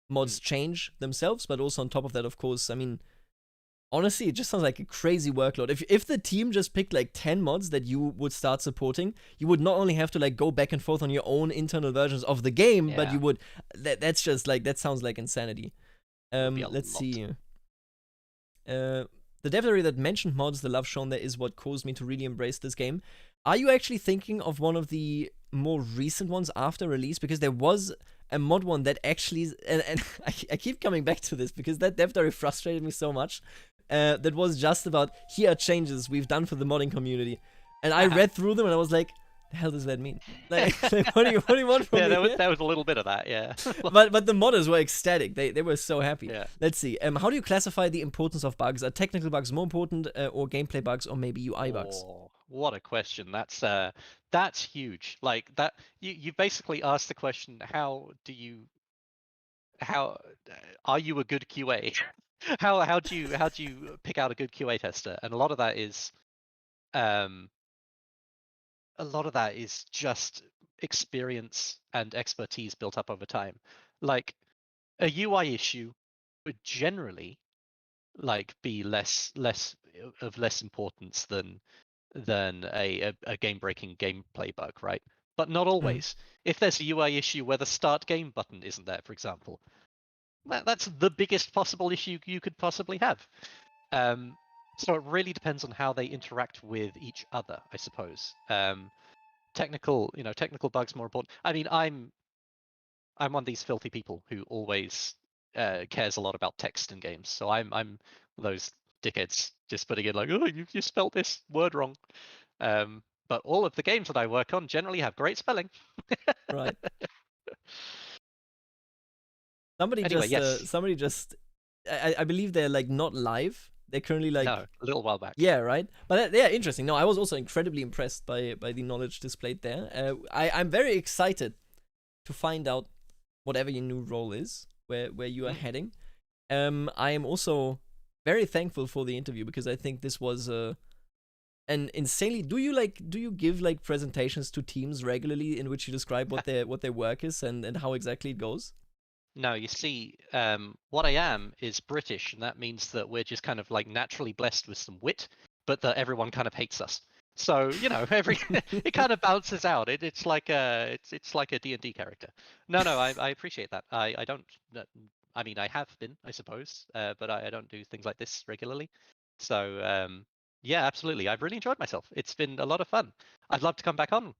mods change themselves. But also on top of that, of course, I mean, honestly, it just sounds like a crazy workload. If the team just picked like 10 mods that you would start supporting, you would not only have to like go back and forth on your own internal versions of the game, but you would, that's just like, that sounds like insanity. Let's see. The dev diary that mentioned mods, the love shown there, is what caused me to really embrace this game. Are you actually thinking of one of the more recent ones after release? Because there was a mod one that actually, and I keep coming back to this because that dev diary frustrated me so much. That was just about, here are changes we've done for the modding community. And I read through them and I was like, the hell does that mean? Like what do you want from me? Yeah, there was a little bit of that, yeah. but the modders were ecstatic. They were so happy. Yeah. Let's see. How do you classify the importance of bugs? Are technical bugs more important, or gameplay bugs, or maybe UI bugs? Oh, what a question. That's huge. Like that you basically asked the question, how are you a good QA? how do you pick out a good QA tester? And a lot of that is just experience and expertise built up over time. Like a UI issue would generally like be less importance than a game-breaking gameplay bug, right? But not always. If there's a UI issue where the start game button isn't there, for example, that's the biggest possible issue you could possibly have. So it really depends on how they interact with each other, I suppose. Technical bugs more important. I mean, I'm one of these filthy people who always cares a lot about text in games. So I'm those dickheads just putting in like, oh, you spelled this word wrong. But all of the games that I work on generally have great spelling. Right. Somebody just I believe they're like not live. They're currently like no, a little while back. Yeah, right. But yeah, interesting. No, I was also incredibly impressed by the knowledge displayed there. I'm very excited to find out whatever your new role is, where you are heading. I am also very thankful for the interview because I think this was an insanely. Do you give like presentations to teams regularly in which you describe what their work is and how exactly it goes? No, you see, what I am is British, and that means that we're just kind of like naturally blessed with some wit, but that everyone kind of hates us. So it kind of balances out. It's like a D&D character. No, I appreciate that. I don't. I mean, I have been, I suppose, but I don't do things like this regularly. So yeah, absolutely. I've really enjoyed myself. It's been a lot of fun. I'd love to come back on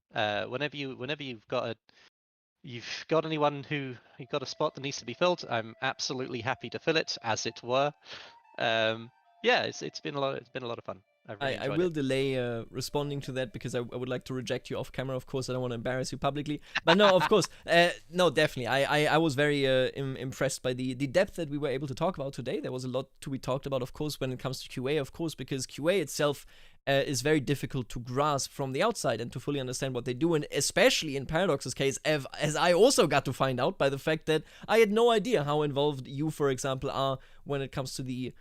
whenever you've got anyone who you've got a spot that needs to be filled. I'm absolutely happy to fill it, as it were. Yeah, it's been a lot of fun. I will delay responding to that because I would like to reject you off camera. Of course, I don't want to embarrass you publicly. But no, of course, no, definitely. I was very impressed by the depth that we were able to talk about today. There was a lot to be talked about, of course, when it comes to QA, of course, because QA itself is very difficult to grasp from the outside and to fully understand what they do, and especially in Paradox's case, as I also got to find out by the fact that I had no idea how involved you, for example, are when it comes to the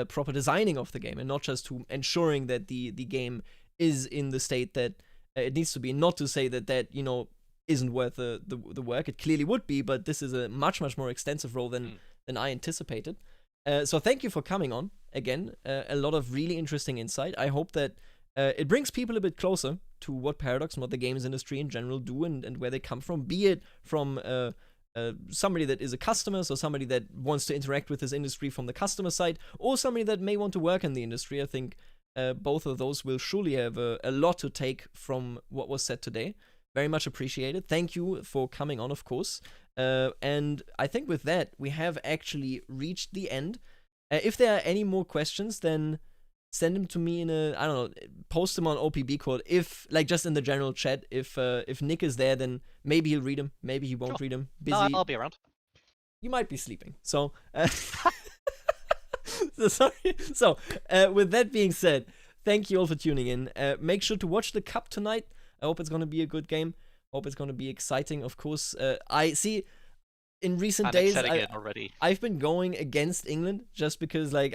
proper designing of the game, and not just to ensuring that the game is in the state that it needs to be. Not to say that isn't worth the work. It clearly would be, but this is a much more extensive role than I anticipated. So thank you for coming on again. A lot of really interesting insight. I hope that it brings people a bit closer to what Paradox and what the games industry in general do and where they come from, be it from somebody that is a customer, so somebody that wants to interact with this industry from the customer side, or somebody that may want to work in the industry. I think both of those will surely have a lot to take from what was said today. Very much appreciated. Thank you for coming on, of course. And I think with that, we have actually reached the end. If there are any more questions, then send them to me in I don't know, post them on OPB Code. If, like, just in the general chat, if Nick is there, then maybe he'll read them, maybe he won't read them. Busy. No, I'll be around. You might be sleeping. So, sorry. So, with that being said, thank you all for tuning in. Make sure to watch the Cup tonight. I hope it's going to be a good game. Hope it's going to be exciting, of course. I see, in recent days, I've been going against England just because, like,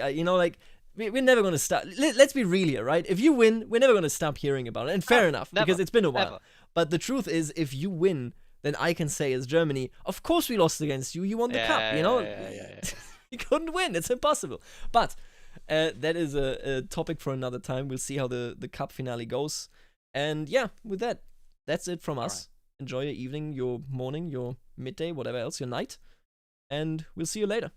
we're never going to stop. Let's be real here, right? If you win, we're never going to stop hearing about it. And fair enough, because it's been a while. Never. But the truth is, if you win, then I can say as Germany, of course we lost against you. You won the cup, Yeah. You couldn't win. It's impossible. But that is a topic for another time. We'll see how the cup finale goes. And yeah, with that, that's it from us. Right. Enjoy your evening, your morning, your midday, whatever else, your night. And we'll see you later.